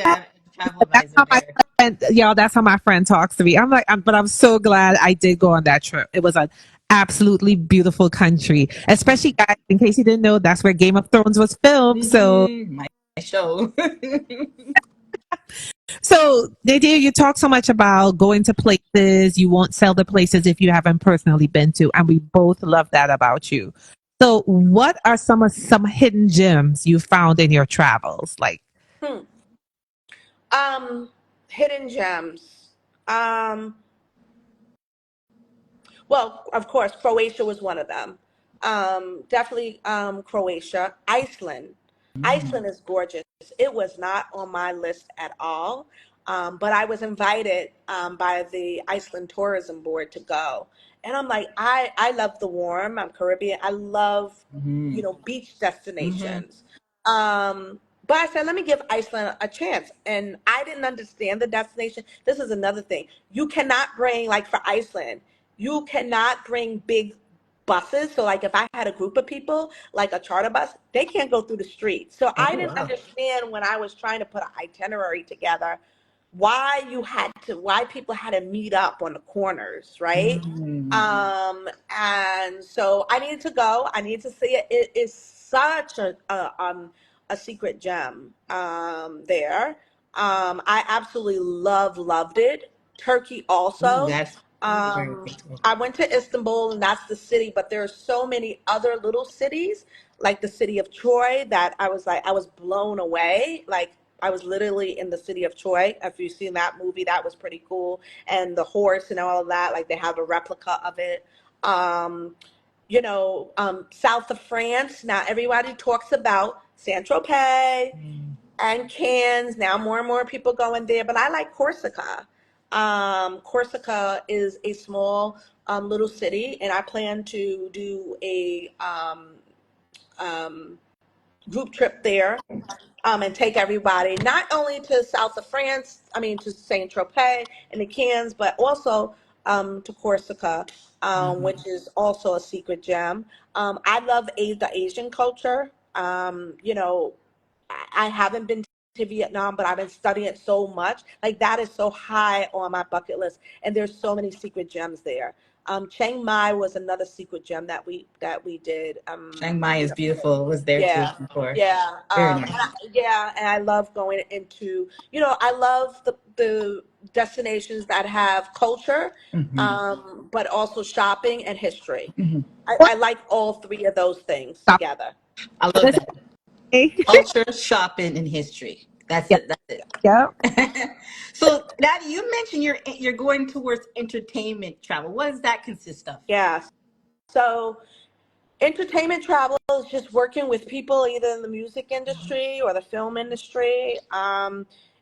Speaker 2: travel
Speaker 1: that's
Speaker 2: advisor
Speaker 1: how my
Speaker 2: there.
Speaker 1: friend, y'all, that's how my friend talks to me. I'm like, but I'm so glad I did go on that trip. It was an absolutely beautiful country, especially guys, in case you didn't know, that's where Game of Thrones was filmed. So,
Speaker 2: Hmm. My show.
Speaker 1: so Nadia, you talk so much about going to places. You won't sell the places if you haven't personally been to. And we both love that about you. So what are some hidden gems you found in your travels? Like,
Speaker 3: Hmm. Um, Hidden gems. Um, Well, of course, Croatia was one of them. Definitely Croatia. Iceland.
Speaker 2: Mm.
Speaker 3: Iceland is gorgeous. It was not on my list at all, but I was invited by the Iceland Tourism Board to go. And I'm like, I love the warm. I'm Caribbean. I love,
Speaker 2: Mhm.
Speaker 3: beach
Speaker 2: Mhm.
Speaker 3: destinations. But I said, let me give Iceland a chance. And I didn't understand the destination. This is another thing. You cannot bring, like for Iceland, you cannot bring big buses. So like if I had a group of people, like a charter bus, they can't go through the street. So
Speaker 2: Oh
Speaker 3: I didn't
Speaker 2: wow.
Speaker 3: understand when I was trying to put an itinerary together why people had to meet up on the corners, right?
Speaker 2: Mm.
Speaker 3: And so I needed to go. I needed to see it. It is such a secret gem there. I absolutely loved it. Turkey
Speaker 2: Ooh,
Speaker 3: also.
Speaker 2: that's very beautiful.
Speaker 3: I went to Istanbul, and that's the city, but there are so many other little cities, like the city of Troy, that I was blown away. Like I was literally in the city of Troy. If you've seen that movie, that was pretty cool. And the horse and all of that, like they have a replica of it. Um, South of France. Now everybody talks about Saint Tropez
Speaker 2: Mm.
Speaker 3: and Cannes. Now more and more people going there, but I like Corsica. Corsica is a small little city, and I plan to do a um, group trip there and take everybody not only to south of France, I mean to Saint Tropez and the Cannes, but also to Corsica, which is also a secret gem. I love the Asian culture. I haven't been to Vietnam, but I've been studying it so much. Like that is so high on my bucket list, and there's so many secret gems there. Chiang Mai was another secret gem that we did.
Speaker 2: Chiang Mai is beautiful. Was there too
Speaker 3: Yeah,
Speaker 2: before.
Speaker 3: yeah,
Speaker 2: Very nice.
Speaker 3: yeah, and I love going into, I love the destinations that have culture,
Speaker 2: Hmm.
Speaker 3: but also shopping and history.
Speaker 2: Hmm.
Speaker 3: I
Speaker 1: What?
Speaker 3: like all three of those things
Speaker 1: Stop
Speaker 3: together.
Speaker 2: I love
Speaker 1: this.
Speaker 2: that.
Speaker 1: Okay.
Speaker 2: Culture, shopping, and history. That's
Speaker 1: Yep.
Speaker 2: it. That's
Speaker 1: Yep.
Speaker 2: it. So, Nadia, you mentioned you're going towards entertainment travel. What does that consist of?
Speaker 3: Yeah. So entertainment travel is just working with people either in the music industry or the film industry.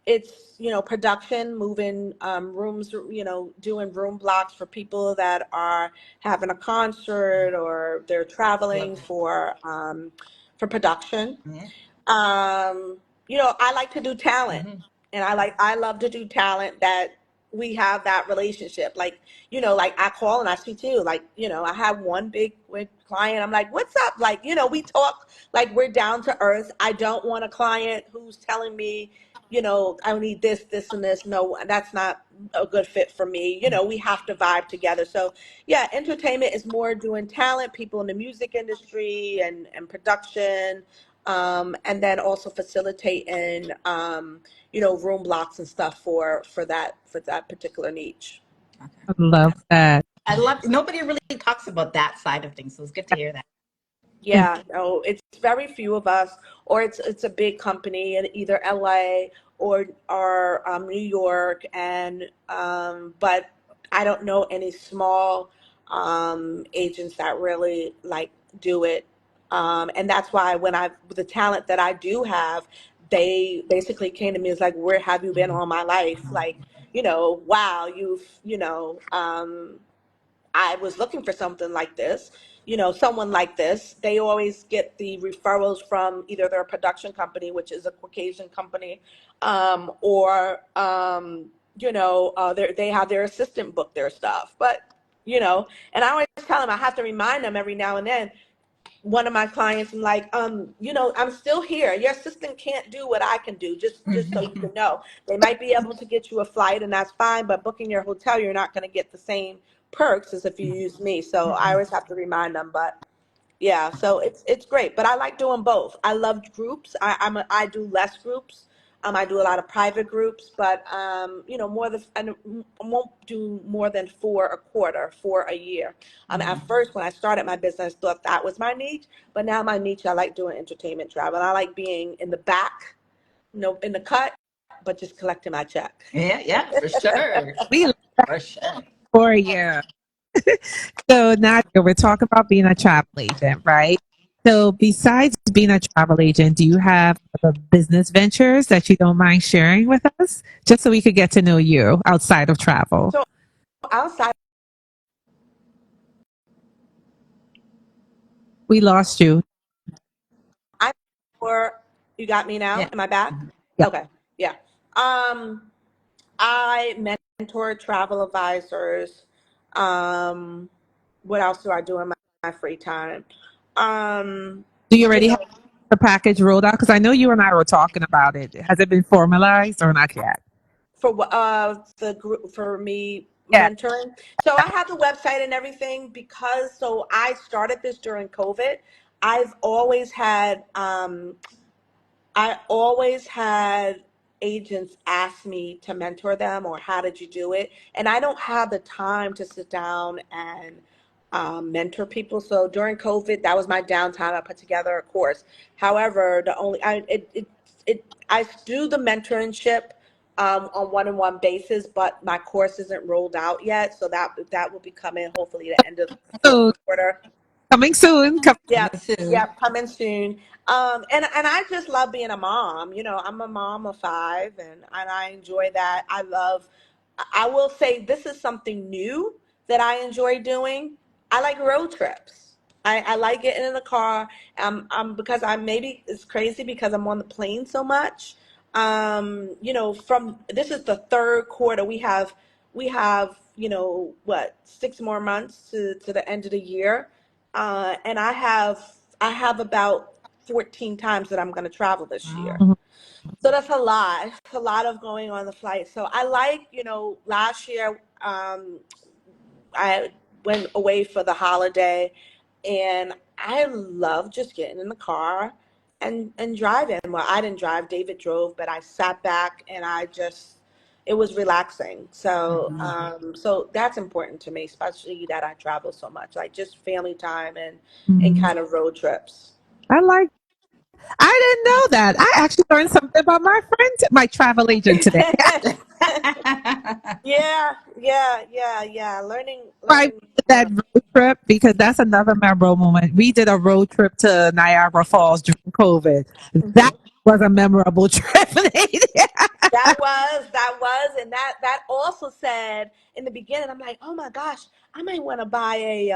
Speaker 3: It's production, moving rooms, doing room blocks for people that are having a concert or they're
Speaker 2: Love
Speaker 3: traveling
Speaker 2: that.
Speaker 3: for production.
Speaker 2: Yeah.
Speaker 3: I like to do talent,
Speaker 2: Hmm.
Speaker 3: and I love to do talent that we have that relationship. Like, like I call and I speak to you. Like, I have one big client. I'm like, what's up? Like, we talk like we're down to earth. I don't want a client who's telling me, I need this, and this. No, that's not a good fit for me. We have to vibe together. So yeah, entertainment is more doing talent, people in the music industry and production, and then also facilitating, room blocks and stuff for that particular niche.
Speaker 2: Okay.
Speaker 1: I love
Speaker 2: That's,
Speaker 1: that.
Speaker 2: I love. Nobody really talks about that side of things, so it's good to hear that.
Speaker 1: And
Speaker 3: Yeah, no, it's very few of us, or it's a big company in either LA or New York, and but I don't know any small agents that really like do it, and that's why when the talent that I do have, they basically came to me as like, where have you been all my life? Like, wow, I was looking for something like this, someone like this. They always get the referrals from either their production company, which is a Caucasian company, or they have their assistant book their stuff. But and I always tell them, I have to remind them every now and then. One of my clients, I'm like, I'm still here. Your assistant can't do what I can do. Just so you can know, they might be able to get you a flight, and that's fine. But booking your hotel, you're not going to get the same perks as if you use me. So I always have to remind them. But yeah, so it's great, but I like doing both. I love groups. I do less groups. I do a lot of private groups, but more than I won't do more than four a quarter, four a year. At first, when I started my business, I thought that was my niche, but now my niche, I like doing entertainment travel. I like being in the back, in the cut, but just collecting my check.
Speaker 2: Yeah, yeah, for sure,
Speaker 1: we love
Speaker 2: for sure.
Speaker 1: for you. So Nadia, we're talking about being a travel agent, right? So besides being a travel agent, do you have other business ventures that you don't mind sharing with us? Just so we could get to know you outside of travel.
Speaker 3: So outside,
Speaker 1: We lost you.
Speaker 3: I'm for you got me now.
Speaker 2: Yeah.
Speaker 3: Am I back?
Speaker 1: Yep.
Speaker 3: Okay, yeah. Um, I mentor travel advisors. Um, what else do I do in my free time? Um,
Speaker 1: Do you
Speaker 3: you
Speaker 1: already have
Speaker 3: know,
Speaker 1: the package rolled out? Because I know you and I were talking about it. Has it been formalized or not yet?
Speaker 3: the group for me
Speaker 1: Yeah.
Speaker 3: mentoring. So I have the website and everything so I started this during COVID. I've always had I always had agents ask me to mentor them or how did you do it? And I don't have the time to sit down and mentor people. So during COVID, that was my downtime. I put together a course. However, the only I do the mentorship on one-on-one basis, but my course isn't rolled out yet. So that will be coming hopefully the end of fourth
Speaker 1: So
Speaker 3: quarter.
Speaker 1: coming soon.
Speaker 2: Coming
Speaker 3: Yep,
Speaker 2: soon.
Speaker 3: yep, coming soon. And I just love being a mom. I'm a mom of five, and I enjoy that. I will say this is something new that I enjoy doing. I like road trips. I like getting in the car. Because I maybe it's crazy because I'm on the plane so much. From this is the third quarter we have what, 6 more months to the end of the year. And I have about 14 times that I'm going to travel this
Speaker 2: Wow.
Speaker 3: year. So that's a lot. It's a lot of going on the flight. So I like, last year, I went away for the holiday, and I love just getting in the car and driving. Well, I didn't drive, David drove, but I sat back and it was relaxing. So
Speaker 2: Mhm.
Speaker 3: so that's important to me, especially that I travel so much, like just family time and
Speaker 1: Mhm.
Speaker 3: kind of road trips.
Speaker 1: I like. I didn't know that. I actually learned something about my friend, my travel agent today.
Speaker 3: Yeah, yeah, yeah, yeah. Learning,
Speaker 1: I
Speaker 3: learning.
Speaker 1: did that road trip because that's another memorable moment. We did a road trip to Niagara Falls during COVID. That
Speaker 3: Mhm.
Speaker 1: was a memorable trip.
Speaker 3: And that also said in the beginning, I'm like, oh my gosh, I might want to buy a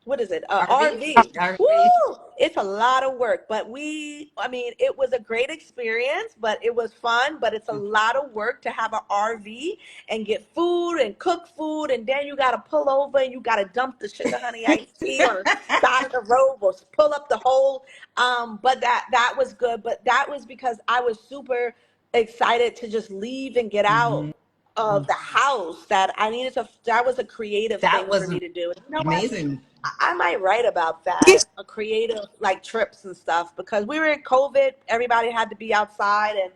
Speaker 3: what is it, a
Speaker 2: RV.
Speaker 3: RV.
Speaker 2: RV.
Speaker 3: Woo! It's a lot of work, but I mean, it was a great experience, but it was fun. But it's a lot of work to have an RV and get food and cook food, and then you got to pull over and you got to dump the sugar honey iced tea on the side of the road or pull up the hole. But that was good. But that was because I was super excited to just leave and get out
Speaker 2: Mhm.
Speaker 3: of the house, that I needed to, that was a creative
Speaker 2: That
Speaker 3: thing for
Speaker 2: was
Speaker 3: me to do. And you know what?
Speaker 2: amazing.
Speaker 3: I might write about that, a creative like trips and stuff, because we were in COVID, everybody had to be outside and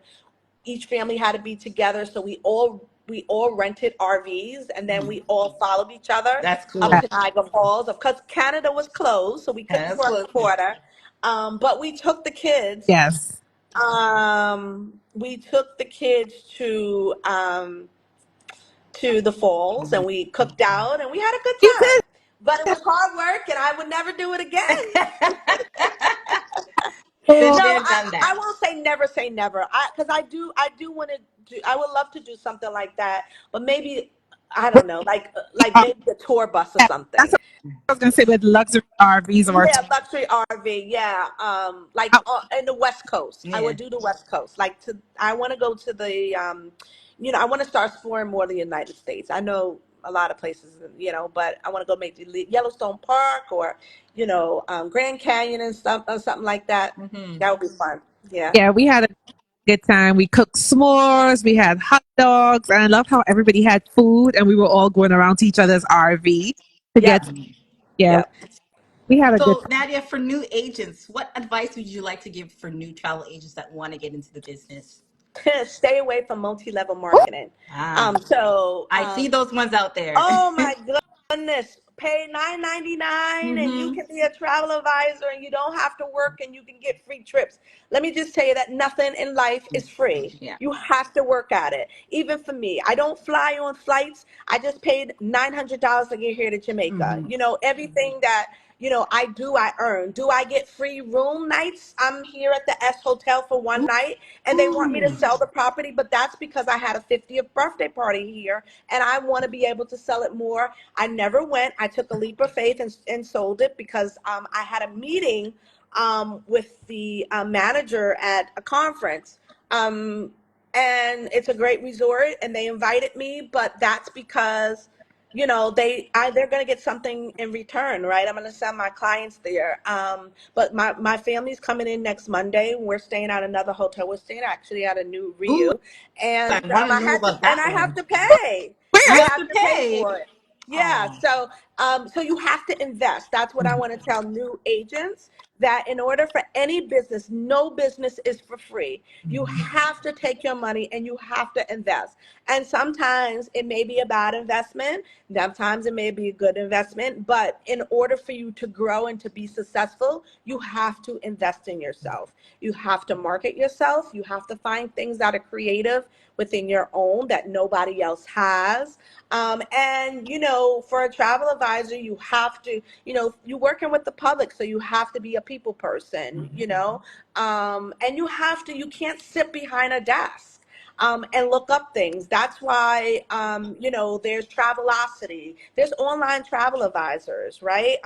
Speaker 3: each family had to be together. So we all rented RVs, and then
Speaker 2: Mhm.
Speaker 3: we all followed each other
Speaker 2: That's
Speaker 3: up
Speaker 2: cool.
Speaker 3: to Niagara Falls. Of course, Canada was closed, so we
Speaker 2: Yeah,
Speaker 3: couldn't
Speaker 2: that's
Speaker 3: cross
Speaker 2: cool.
Speaker 3: the border. But we took the kids.
Speaker 1: Yes.
Speaker 3: We took the kids to the falls, and we cooked out and we had a good
Speaker 1: You
Speaker 3: time.
Speaker 1: could.
Speaker 3: But it was hard work, and I would never do it again.
Speaker 2: Been
Speaker 3: No,
Speaker 1: Oh,
Speaker 2: there,
Speaker 3: I,
Speaker 2: done
Speaker 3: I
Speaker 2: that.
Speaker 3: won't say never. Because I do want to do. I would love to do something like that, but maybe I don't know, like maybe a tour bus or
Speaker 1: that's
Speaker 3: something.
Speaker 1: what I was going to say with luxury RVs or
Speaker 3: Yeah, luxury RV. Yeah, like
Speaker 1: out.
Speaker 3: in the West Coast. I
Speaker 2: Yeah.
Speaker 3: would do the West Coast. I want to go to the, I want to start exploring more of the United States. I know a lot of places, but I want to go maybe Yellowstone Park or, Grand Canyon and stuff, or something like that.
Speaker 2: Hmm.
Speaker 3: That would be fun. Yeah.
Speaker 1: Yeah, we had a good time. We cooked s'mores. We had hot dogs. And I love how everybody had food and we were all going around to each other's RV to get,
Speaker 3: Yep.
Speaker 1: yeah,
Speaker 3: Yep.
Speaker 1: we had a good
Speaker 2: So, Nadia, for new agents, what advice would you like to give for new travel agents that want to get into the business?
Speaker 3: Stay away from multi-level
Speaker 1: time.
Speaker 3: marketing.
Speaker 2: Ah,
Speaker 3: So
Speaker 2: I see those ones out there.
Speaker 3: Oh my goodness. Pay $9.99 and you
Speaker 2: Hmm.
Speaker 3: can be a travel advisor and you don't have to work and you can get free trips. Let me just tell you that nothing in life is free.
Speaker 2: Yeah.
Speaker 3: You have to work at it. Even for me, I don't fly on flights. I just paid $900 to get here to Jamaica.
Speaker 2: Hmm.
Speaker 3: Everything that I do, I earn. Do I get free room nights? I'm here at the S Hotel for one night and they want me to
Speaker 2: Ooh.
Speaker 3: sell the property, but that's because I had a 50th birthday party here and I want to be able to sell it more. I never went. I took a leap of faith and sold it because I had a meeting with the manager at a conference. Um, and it's a great resort and they invited me, but that's because they're going to get something in return, right? I'm going to send my clients there. But my family's coming in next Monday. We're staying at another hotel. We're staying actually at a new
Speaker 2: Ooh,
Speaker 3: Rio,
Speaker 2: I
Speaker 3: and
Speaker 2: want to know about
Speaker 3: and
Speaker 2: that
Speaker 3: I have
Speaker 2: one.
Speaker 3: to pay.
Speaker 2: You
Speaker 3: I
Speaker 1: Where?
Speaker 2: have
Speaker 3: have
Speaker 2: to
Speaker 3: to pay
Speaker 2: pay.
Speaker 3: for it. Yeah.
Speaker 2: Oh.
Speaker 3: So you have to invest. That's what I want to tell new agents, that in order for any business, no business is for free. You have to take your money and you have to invest. And sometimes it may be a bad investment. Sometimes it may be a good investment. But in order for you to grow and to be successful, you have to invest in yourself. You have to market yourself. You have to find things that are creative within your own that nobody else has. And for a travel advisor, you have to, you're working with the public, so you have to be a people person,
Speaker 2: Mhm.
Speaker 3: and you can't sit behind a desk. and look up things. That's why, there's Travelocity, there's online travel advisors, right?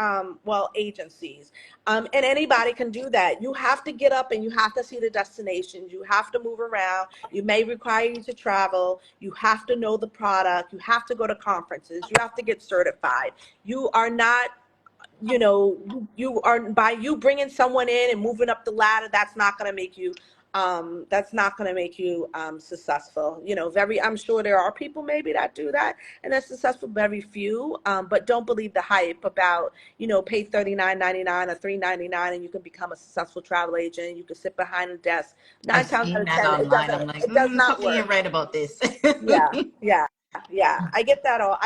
Speaker 3: Well, agencies. And anybody can do that. You have to get up and you have to see the destinations. You have to move around. You may require you to travel. You have to know the product. You have to go to conferences. You have to get certified. You are not, you are, by you bringing someone in and moving up the ladder, that's not going to make you successful. Very, I'm sure there are people maybe that do that and they're successful, very few. But don't believe the hype about, pay $39.99 or $3.99 and you can become a successful travel agent. You can sit behind a desk.
Speaker 2: I've
Speaker 3: Nine times out
Speaker 2: seen
Speaker 3: of
Speaker 2: that
Speaker 3: ten,
Speaker 2: online. I'm like,
Speaker 3: it does not
Speaker 2: something ain't
Speaker 3: work.
Speaker 2: right about this.
Speaker 3: Yeah, yeah, yeah. I get that all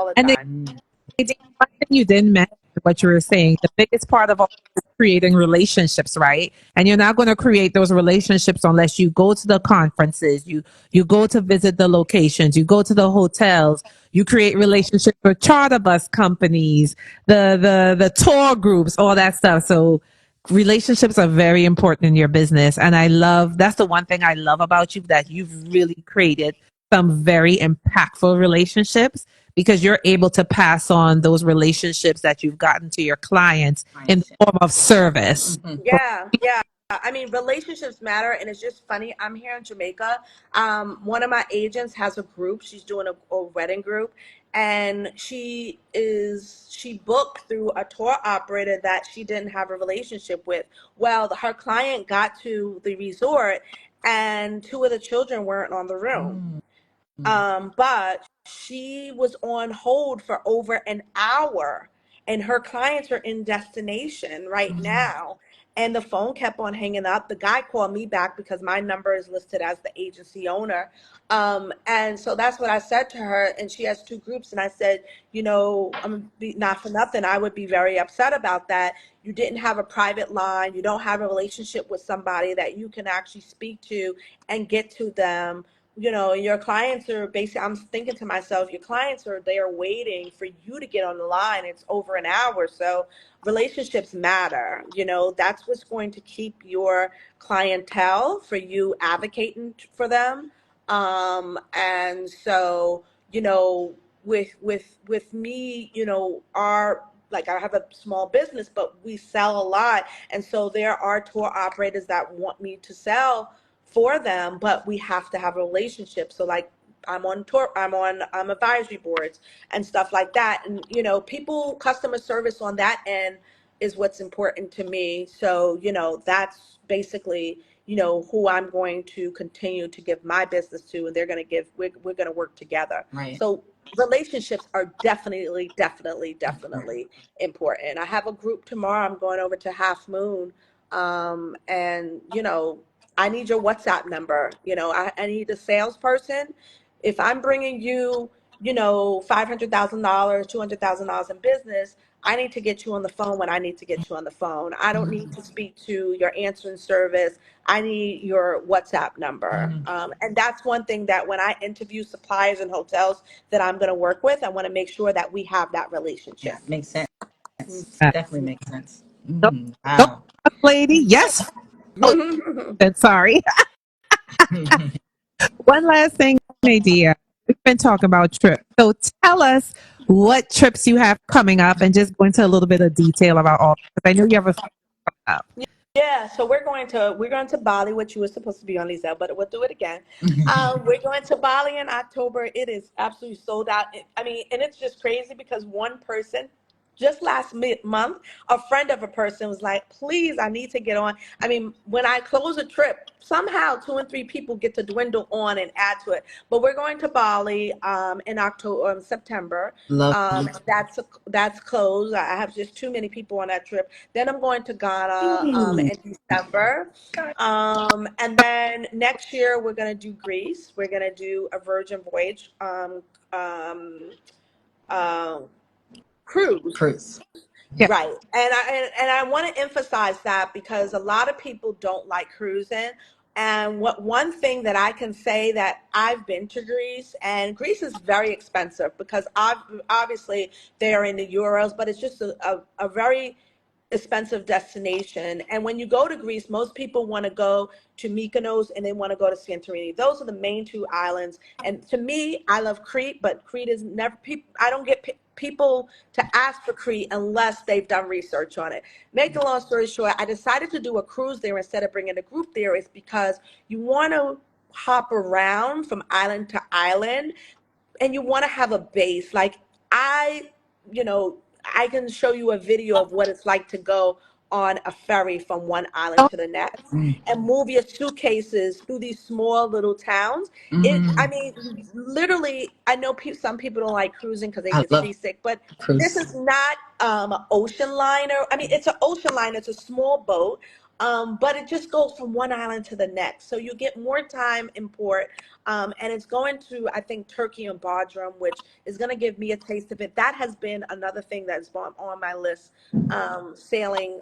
Speaker 3: the
Speaker 1: And they
Speaker 3: time.
Speaker 1: one thing you didn't mention what you were saying. The biggest part of all is creating relationships, right? And you're not going to create those relationships unless you go to the conferences, you go to visit the locations, you go to the hotels, you create relationships with charter bus companies, the tour groups, all that stuff. So relationships are very important in your business. And I love that's the one thing I love about you, that you've really created some very impactful relationships because you're able to pass on those relationships that you've gotten to your clients in the
Speaker 2: Mindset.
Speaker 1: form of service.
Speaker 2: Hmm.
Speaker 3: Yeah, yeah. I mean, relationships matter, and it's just funny. I'm here in Jamaica. One of my agents has a group. She's doing a wedding group, and she booked through a tour operator that she didn't have a relationship with. Well, her client got to the resort, and two of the children weren't on the room.
Speaker 2: Mm.
Speaker 3: But she was on hold for over an hour, and her clients are in destination right
Speaker 2: Mm.
Speaker 3: now. And the phone kept on hanging up. The guy called me back because my number is listed as the agency owner. And so that's what I said to her. And she has two groups. And I said, not for nothing, I would be very upset about that. You didn't have a private line. You don't have a relationship with somebody that you can actually speak to and get to them. Your clients are basically, I'm thinking to myself, your clients are there waiting for you to get on the line. It's over an hour. So relationships matter. That's what's going to keep your clientele for you advocating for them. And so, with me, our, like, I have a small business, but we sell a lot. And so there are tour operators that want me to sell for them, but we have to have a relationship. So, like, I'm advisory boards and stuff like that. And, people, customer service on that end is what's important to me. So, that's basically, who I'm going to continue to give my business to, and we're going to work together.
Speaker 2: Right.
Speaker 3: So relationships are definitely important. I have a group tomorrow. I'm going over to Half Moon. And, I need your WhatsApp number. I need a salesperson. If I'm bringing you, $500,000, $200,000 in business, I need to get you on the phone when I need to get you on the phone. I don't need to speak to your answering service. I need your WhatsApp number.
Speaker 2: Mm-hmm.
Speaker 3: And that's one thing that when I interview suppliers and hotels that I'm going to work with, I want to make sure that we have that
Speaker 2: Yeah,
Speaker 3: relationship.
Speaker 2: makes sense.
Speaker 1: Uh,
Speaker 2: Definitely makes sense.
Speaker 1: Nope,
Speaker 2: Mm.
Speaker 1: nope,
Speaker 2: Wow.
Speaker 1: lady. Yes. Oh, sorry. One last thing, Nadia. We've been talking about trips. So tell us what trips you have coming up and just go into a little bit of detail about all, because I know you have a few up.
Speaker 3: Yeah, so we're going to Bali, which you were supposed to be on, Lisa, but we'll do it again. We're going to Bali in October. It is absolutely sold out. I mean, and it's just crazy because one person just last month, a friend of a person was like, "Please, I need to get on." I mean, when I close a trip, somehow two and three people get to dwindle on and add to it. But we're going to Bali in October, September.
Speaker 2: Lovely.
Speaker 3: That's closed. I have just too many people on that trip. Then I'm going to Ghana
Speaker 2: Ooh.
Speaker 3: in December. And then next year we're going to do Greece. We're going to do a Virgin Voyage um, uh, cruise.
Speaker 2: Cruise.
Speaker 1: Yeah.
Speaker 3: Right. And I want to emphasize that because a lot of people don't like cruising. And one thing that I can say, that I've been to Greece, and Greece is very expensive because obviously they are in the euros, but it's just a very expensive destination. And when you go to Greece, most people want to go to Mykonos and they want to go to Santorini. Those are the main two islands. And to me, I love Crete, but Crete is never people. I don't get people to ask for Crete unless they've done research on it. Make the long story short, I decided to do a cruise there instead of bringing a group there. Is because you want to hop around from island to island and you want to have a base. Like I, you know, I can show you a video of what it's like to go on a ferry from one island
Speaker 1: Oh,
Speaker 3: to the next
Speaker 2: Mm.
Speaker 3: and move your suitcases through these small little towns. I
Speaker 2: Mm.
Speaker 3: mean, literally, I know some people don't like cruising because they
Speaker 2: I
Speaker 3: get
Speaker 2: love
Speaker 3: seasick, but this
Speaker 2: cruise.
Speaker 3: is not an ocean liner. I mean, it's an ocean liner, it's a small boat. But it just goes from one island to the next. So you get more time in port. And it's going to, I think, Turkey and Bodrum, which is going to give me a taste of it. That has been another thing that's been on my list, sailing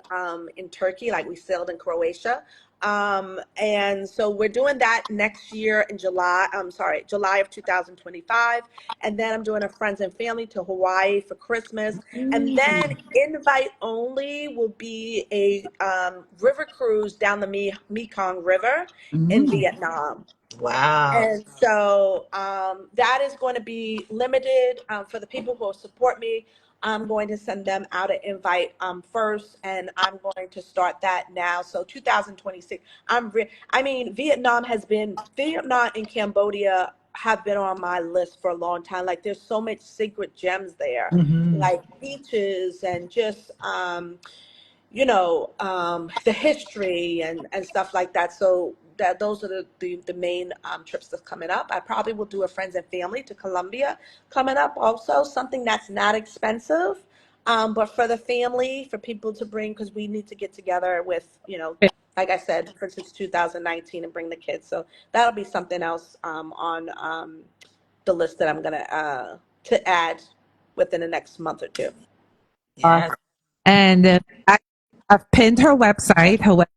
Speaker 3: in Turkey, like we sailed in Croatia. And so we're doing that next year in July. I'm sorry, July of 2025. And then I'm doing a friends and family to Hawaii for Christmas. And then
Speaker 2: Mm.
Speaker 3: invite only will be a river cruise down the Mekong River in
Speaker 2: Mm.
Speaker 3: Vietnam.
Speaker 2: Wow.
Speaker 3: And so that is going to be limited for the people who will support me. I'm going to send them out an invite first, and I'm going to start that now. So 2026. I mean, Vietnam and Cambodia have been on my list for a long time. Like, there's so much secret gems there,
Speaker 2: Hmm.
Speaker 3: like beaches and just the history and stuff like that. So that those are the main trips that's coming up. I probably will do a friends and family to Colombia coming up also, something that's not expensive, but for the family, for people to bring, because we need to get together with, like I said, for since 2019 and bring the kids. So that'll be something else on the list that I'm gonna to add within the next month or two.
Speaker 1: uh,
Speaker 2: Yes.
Speaker 1: and I've pinned her website. Her website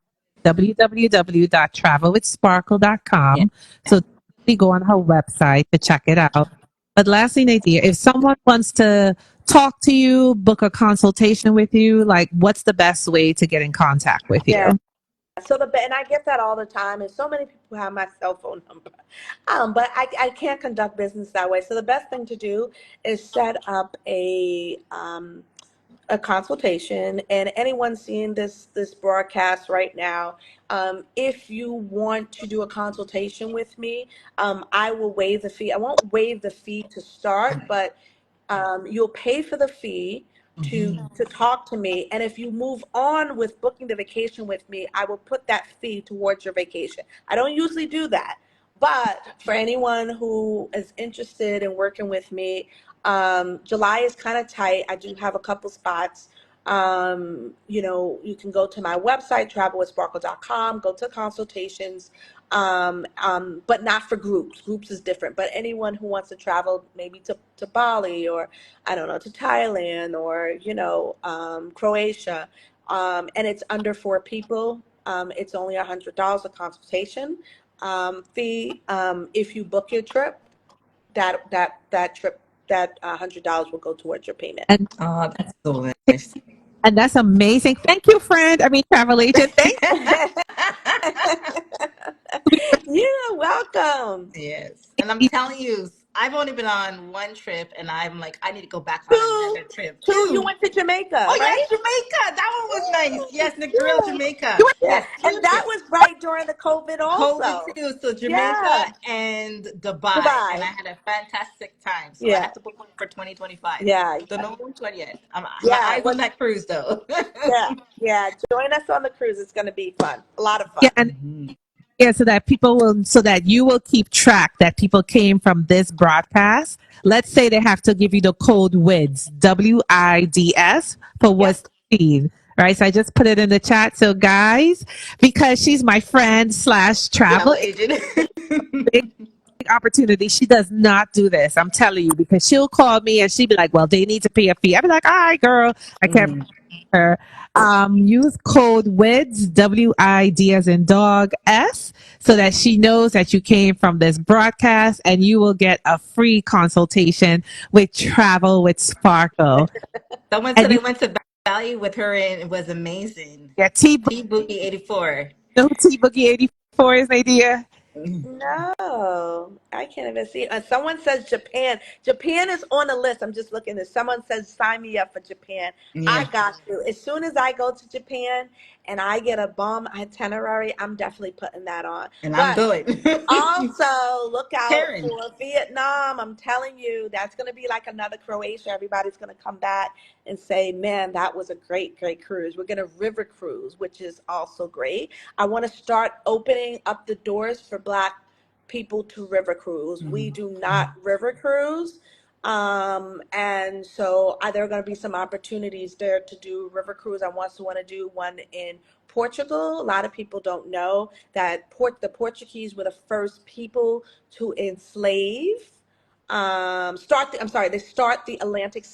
Speaker 2: Yeah.
Speaker 1: www.travelwithsparkle.com. So definitely go on her website to check it out. But lastly, Nadia, if someone wants to talk to you, book a consultation with you, like what's the best way to get in contact with
Speaker 3: Yeah.
Speaker 1: you?
Speaker 3: So and I get that all the time, and so many people have my cell phone number, but I can't conduct business that way. So the best thing to do is set up a consultation, and anyone seeing this broadcast right now, if you want to do a consultation with me, I will waive the fee. I won't waive the fee to start, but you'll pay for the fee to
Speaker 2: Hmm.
Speaker 3: talk to me, and if you move on with booking the vacation with me, I will put that fee towards your vacation. I don't usually do that, but for anyone who is interested in working with me, July is kind of tight. I do have a couple spots. You can go to my website, travelwithsparkle.com, go to consultations, but not for groups. Groups is different. But anyone who wants to travel, maybe to Bali, or I don't know, to Thailand, or Croatia, and it's under four people. It's only $100 a consultation fee. If you book your trip, that trip, that $100 will go towards your payment.
Speaker 1: And
Speaker 2: Oh, that's so nice.
Speaker 1: and that's amazing. Thank you, friend. I mean, travel agent. Thank
Speaker 3: You're welcome.
Speaker 2: Yes. And I'm
Speaker 1: you.
Speaker 2: telling you, I've only been on one trip and I'm like, I need to go back on
Speaker 3: Two,
Speaker 2: another trip.
Speaker 3: two. You
Speaker 2: Two.
Speaker 3: went to Jamaica,
Speaker 2: Oh, yes,
Speaker 3: right?
Speaker 2: Jamaica. That one was nice. Yes, Nick Grill,
Speaker 3: Yeah,
Speaker 2: Jamaica.
Speaker 1: You
Speaker 3: yeah.
Speaker 2: Yes,
Speaker 3: And
Speaker 2: two
Speaker 3: that
Speaker 2: trips.
Speaker 3: was right during the COVID,
Speaker 2: COVID
Speaker 3: also.
Speaker 2: too. So Jamaica
Speaker 3: Yeah,
Speaker 2: and Dubai. And I
Speaker 3: Dubai.
Speaker 2: had a fantastic time. So I
Speaker 3: Yeah,
Speaker 2: have to book one for 2025.
Speaker 3: yeah,
Speaker 2: Don't know which one yet. My
Speaker 3: yeah.
Speaker 2: eyes on that cruise though.
Speaker 3: Yeah, yeah. Join us on the cruise. It's going to be fun. A lot of
Speaker 1: yeah,
Speaker 3: fun.
Speaker 1: and
Speaker 2: Mhm.
Speaker 1: yeah, so that you will keep track that people came from this broadcast. Let's say they have to give you the code WIDS, WIDS, for
Speaker 3: Yep.
Speaker 1: what's seen. Right. So I just put it in the chat. So guys, because she's my friend slash travel
Speaker 2: Travel agent.
Speaker 1: opportunity. She does not do this. I'm telling you, because she'll call me and she'd be like, well, they need to pay a fee. I'd be like, all right, girl, I can't
Speaker 2: Mm.
Speaker 1: her. Use code WIDS, WID as in dog S, so that she knows that you came from this broadcast and you will get a free consultation with Travel with Sparkle.
Speaker 2: Someone said
Speaker 1: And
Speaker 2: I
Speaker 1: you
Speaker 2: went to Bali with her in it was amazing.
Speaker 1: Yeah, T
Speaker 2: T Boogie 84.
Speaker 1: no T Boogie 84 is Nadia.
Speaker 3: No, I can't even see. Someone says Japan. Japan is on the list. I'm just looking at. Someone says sign me up for Japan. I
Speaker 2: Yeah,
Speaker 3: got you. As soon as I go to Japan and I get a bomb itinerary, I'm definitely putting that on.
Speaker 2: and I'm
Speaker 3: But
Speaker 2: going.
Speaker 3: also, look out
Speaker 2: Karen.
Speaker 3: for Vietnam. I'm telling you, that's going to be like another Croatia. Everybody's going to come back and say, man, that was a great, great cruise. We're going to river cruise, which is also great. I want to start opening up the doors for Black people to river cruise. We
Speaker 2: Mhm.
Speaker 3: do not river cruise. And so there are going to be some opportunities there to do river cruise. I also want to do one in Portugal. A lot of people don't know that the Portuguese were the first people to enslave. They start the Atlantic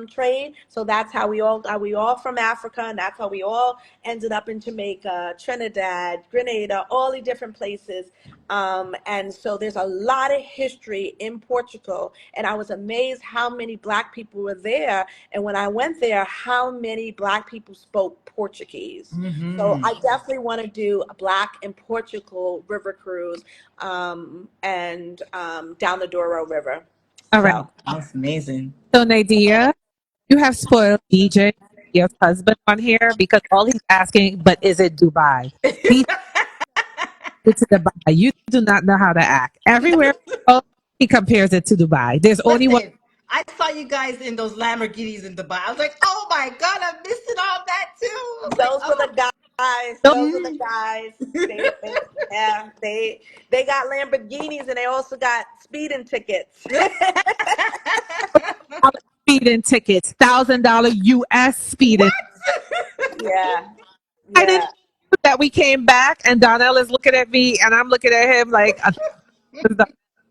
Speaker 3: trade. So that's how we all from Africa, and that's how we all ended up in Jamaica, Trinidad, Grenada, all the different places. And so there's a lot of history in Portugal, and I was amazed how many Black people were there. And when I went there, how many Black people spoke Portuguese. So
Speaker 2: Mhm.
Speaker 3: I definitely want to do a Black in Portugal river cruise, and down the Douro River.
Speaker 1: All right.
Speaker 3: So
Speaker 2: That's amazing.
Speaker 1: So Nadia, you have spoiled DJ, your husband, on here because all he's asking, but is it Dubai? He's to Dubai. You do not know how to act. Everywhere else, he compares it to Dubai. There's only one.
Speaker 2: Listen, I saw you guys in those Lamborghinis in Dubai. I was like, oh my God, I'm missing all that too. I was like,
Speaker 3: those were the guys.
Speaker 1: No,
Speaker 3: Those were the guys. Yeah, they got Lamborghinis, and they also got speeding tickets.
Speaker 2: oh.
Speaker 1: speeding tickets, $1,000 US speeding.
Speaker 3: Yeah,
Speaker 1: I didn't
Speaker 3: yeah.
Speaker 1: know that we came back and Donnell is looking at me and I'm looking at him like,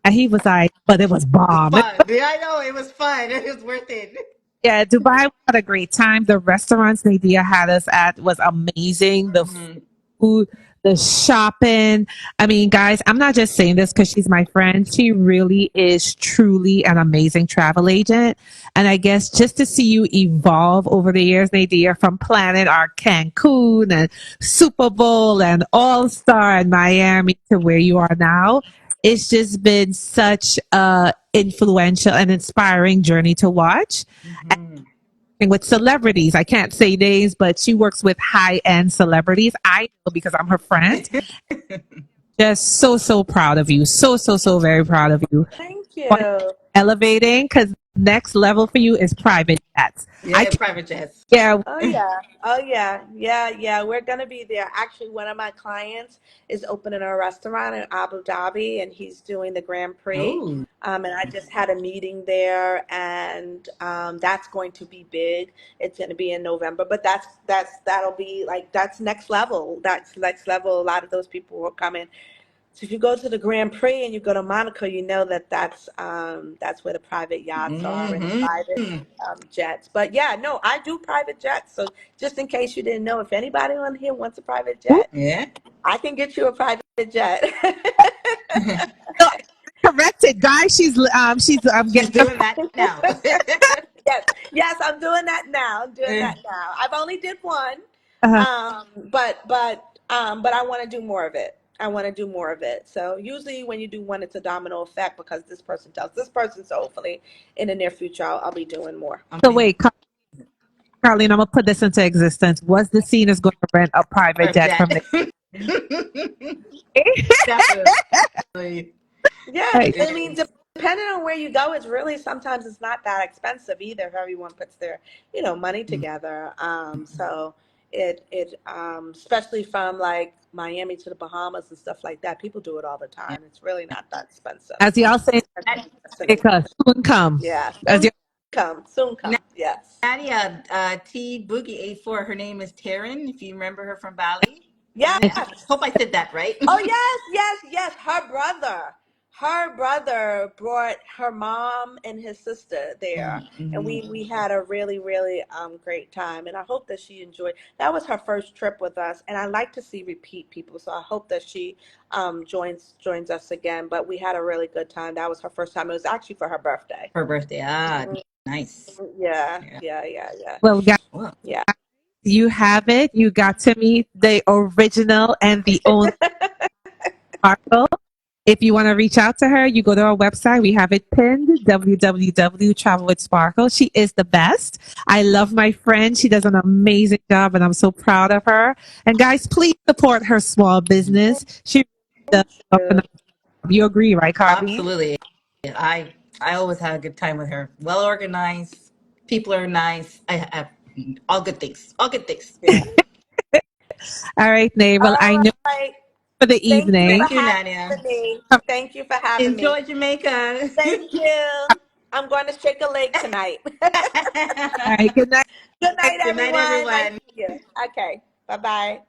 Speaker 1: and he was like, but it was bomb.
Speaker 2: Fun. Yeah, I know. It was fun. It was worth it.
Speaker 1: Yeah, Dubai, we had a great time. The restaurants Nadia had us at was amazing. The
Speaker 2: Mhm.
Speaker 1: food, the shopping. I mean, guys, I'm not just saying this because she's my friend. She really is truly an amazing travel agent. And I guess just to see you evolve over the years, Nadia, from planning our Cancun and Super Bowl and All Star and Miami to where you are now, it's just been such a influential and inspiring journey to watch
Speaker 2: Mhm.
Speaker 1: with celebrities. I can't say names, but she works with high end celebrities. I know because I'm her friend. Just so, so proud of you. So, so, so very proud of you.
Speaker 3: Thank
Speaker 1: But
Speaker 3: you.
Speaker 1: elevating because next level for you is private jets. I
Speaker 2: Yeah,
Speaker 1: can't,
Speaker 2: private jets.
Speaker 1: yeah.
Speaker 3: Oh yeah. Oh yeah. Yeah, yeah. We're gonna be there. Actually, one of my clients is opening a restaurant in Abu Dhabi, and he's doing the Grand Prix.
Speaker 2: Oh.
Speaker 3: And I just had a meeting there, and that's going to be big. It's going to be in November, but that'll be like that's next level. That's next level. A lot of those people will come in. So if you go to the Grand Prix and you go to Monaco, you know that's where the private yachts are and
Speaker 2: Hmm.
Speaker 3: private jets. But yeah, no, I do private jets. So just in case you didn't know, if anybody on here wants a private jet,
Speaker 2: Yeah.
Speaker 3: I can get you a private jet.
Speaker 1: So, corrected, guys. She's
Speaker 2: She's
Speaker 1: getting the
Speaker 2: doing that now.
Speaker 3: Yes, yes, I'm doing that now. I'm doing that now. I've only did one,
Speaker 1: uh,
Speaker 3: but I want to do more of it. I want to do more of it. So usually when you do one, it's a domino effect because this person tells this person. So hopefully in the near future, I'll be doing more.
Speaker 1: so wait, Carlene, I'm gonna put this into existence. Was the scene is going to rent a private
Speaker 2: Private
Speaker 1: jet
Speaker 2: jet.
Speaker 1: from the
Speaker 2: Definitely.
Speaker 3: Yeah,
Speaker 1: right.
Speaker 3: I mean, depending on where you go, it's really sometimes it's not that expensive either if everyone puts their, money together. So especially from like Miami to the Bahamas and stuff like that, people do it all the
Speaker 2: Yeah.
Speaker 3: time. It's really not that expensive.
Speaker 1: As y'all say,
Speaker 3: Depending on the destination.
Speaker 1: Jamaica, soon come.
Speaker 3: Yeah,
Speaker 1: As
Speaker 3: soon
Speaker 1: you
Speaker 3: come, soon come. Yes,
Speaker 2: Nadia, T Boogie 84. Her name is Taryn, if you remember her from Bali. Isn't it?
Speaker 3: yes.
Speaker 2: Hope I said that right.
Speaker 3: Oh yes, yes, yes. Her brother brought her mom and his sister there, and
Speaker 2: Mm-hmm.
Speaker 3: we had a really really great time. And I hope that she enjoyed. That was her first trip with us, and I like to see repeat people. So I hope that she joins us again. But we had a really good time. That was her first time. It was actually for her birthday.
Speaker 2: Her birthday. Ah, Nice.
Speaker 3: Yeah,
Speaker 2: Yeah.
Speaker 3: yeah, yeah, yeah,
Speaker 1: Well, guys,
Speaker 2: Well,
Speaker 3: yeah.
Speaker 1: you have it. You got to meet the original and the only Sparkle. If you want to reach out to her, you go to our website. We have it pinned, www.travel with Sparkle. She is the best. I love my friend. She does an amazing job, and I'm so proud of her. And guys, please support her small business. She does
Speaker 3: Thank
Speaker 1: a
Speaker 3: you.
Speaker 1: phenomenal job. You agree, right, Carby?
Speaker 2: absolutely. I always had a good time with her. Well organized. People are nice. I have all good things. All good things.
Speaker 3: Yeah.
Speaker 1: All right, Nate. Well, I
Speaker 3: All
Speaker 1: know
Speaker 3: right.
Speaker 1: for the
Speaker 3: Thank you for
Speaker 1: evening.
Speaker 2: Thank you, Nadia.
Speaker 3: having me. Thank you for having me.
Speaker 2: Enjoy Jamaica.
Speaker 3: Thank you. I'm going to shake a leg tonight.
Speaker 1: All right, good night.
Speaker 3: Good night,
Speaker 2: Good night,
Speaker 3: everyone. Nice
Speaker 2: everyone.
Speaker 3: to meet you. Okay. Bye bye.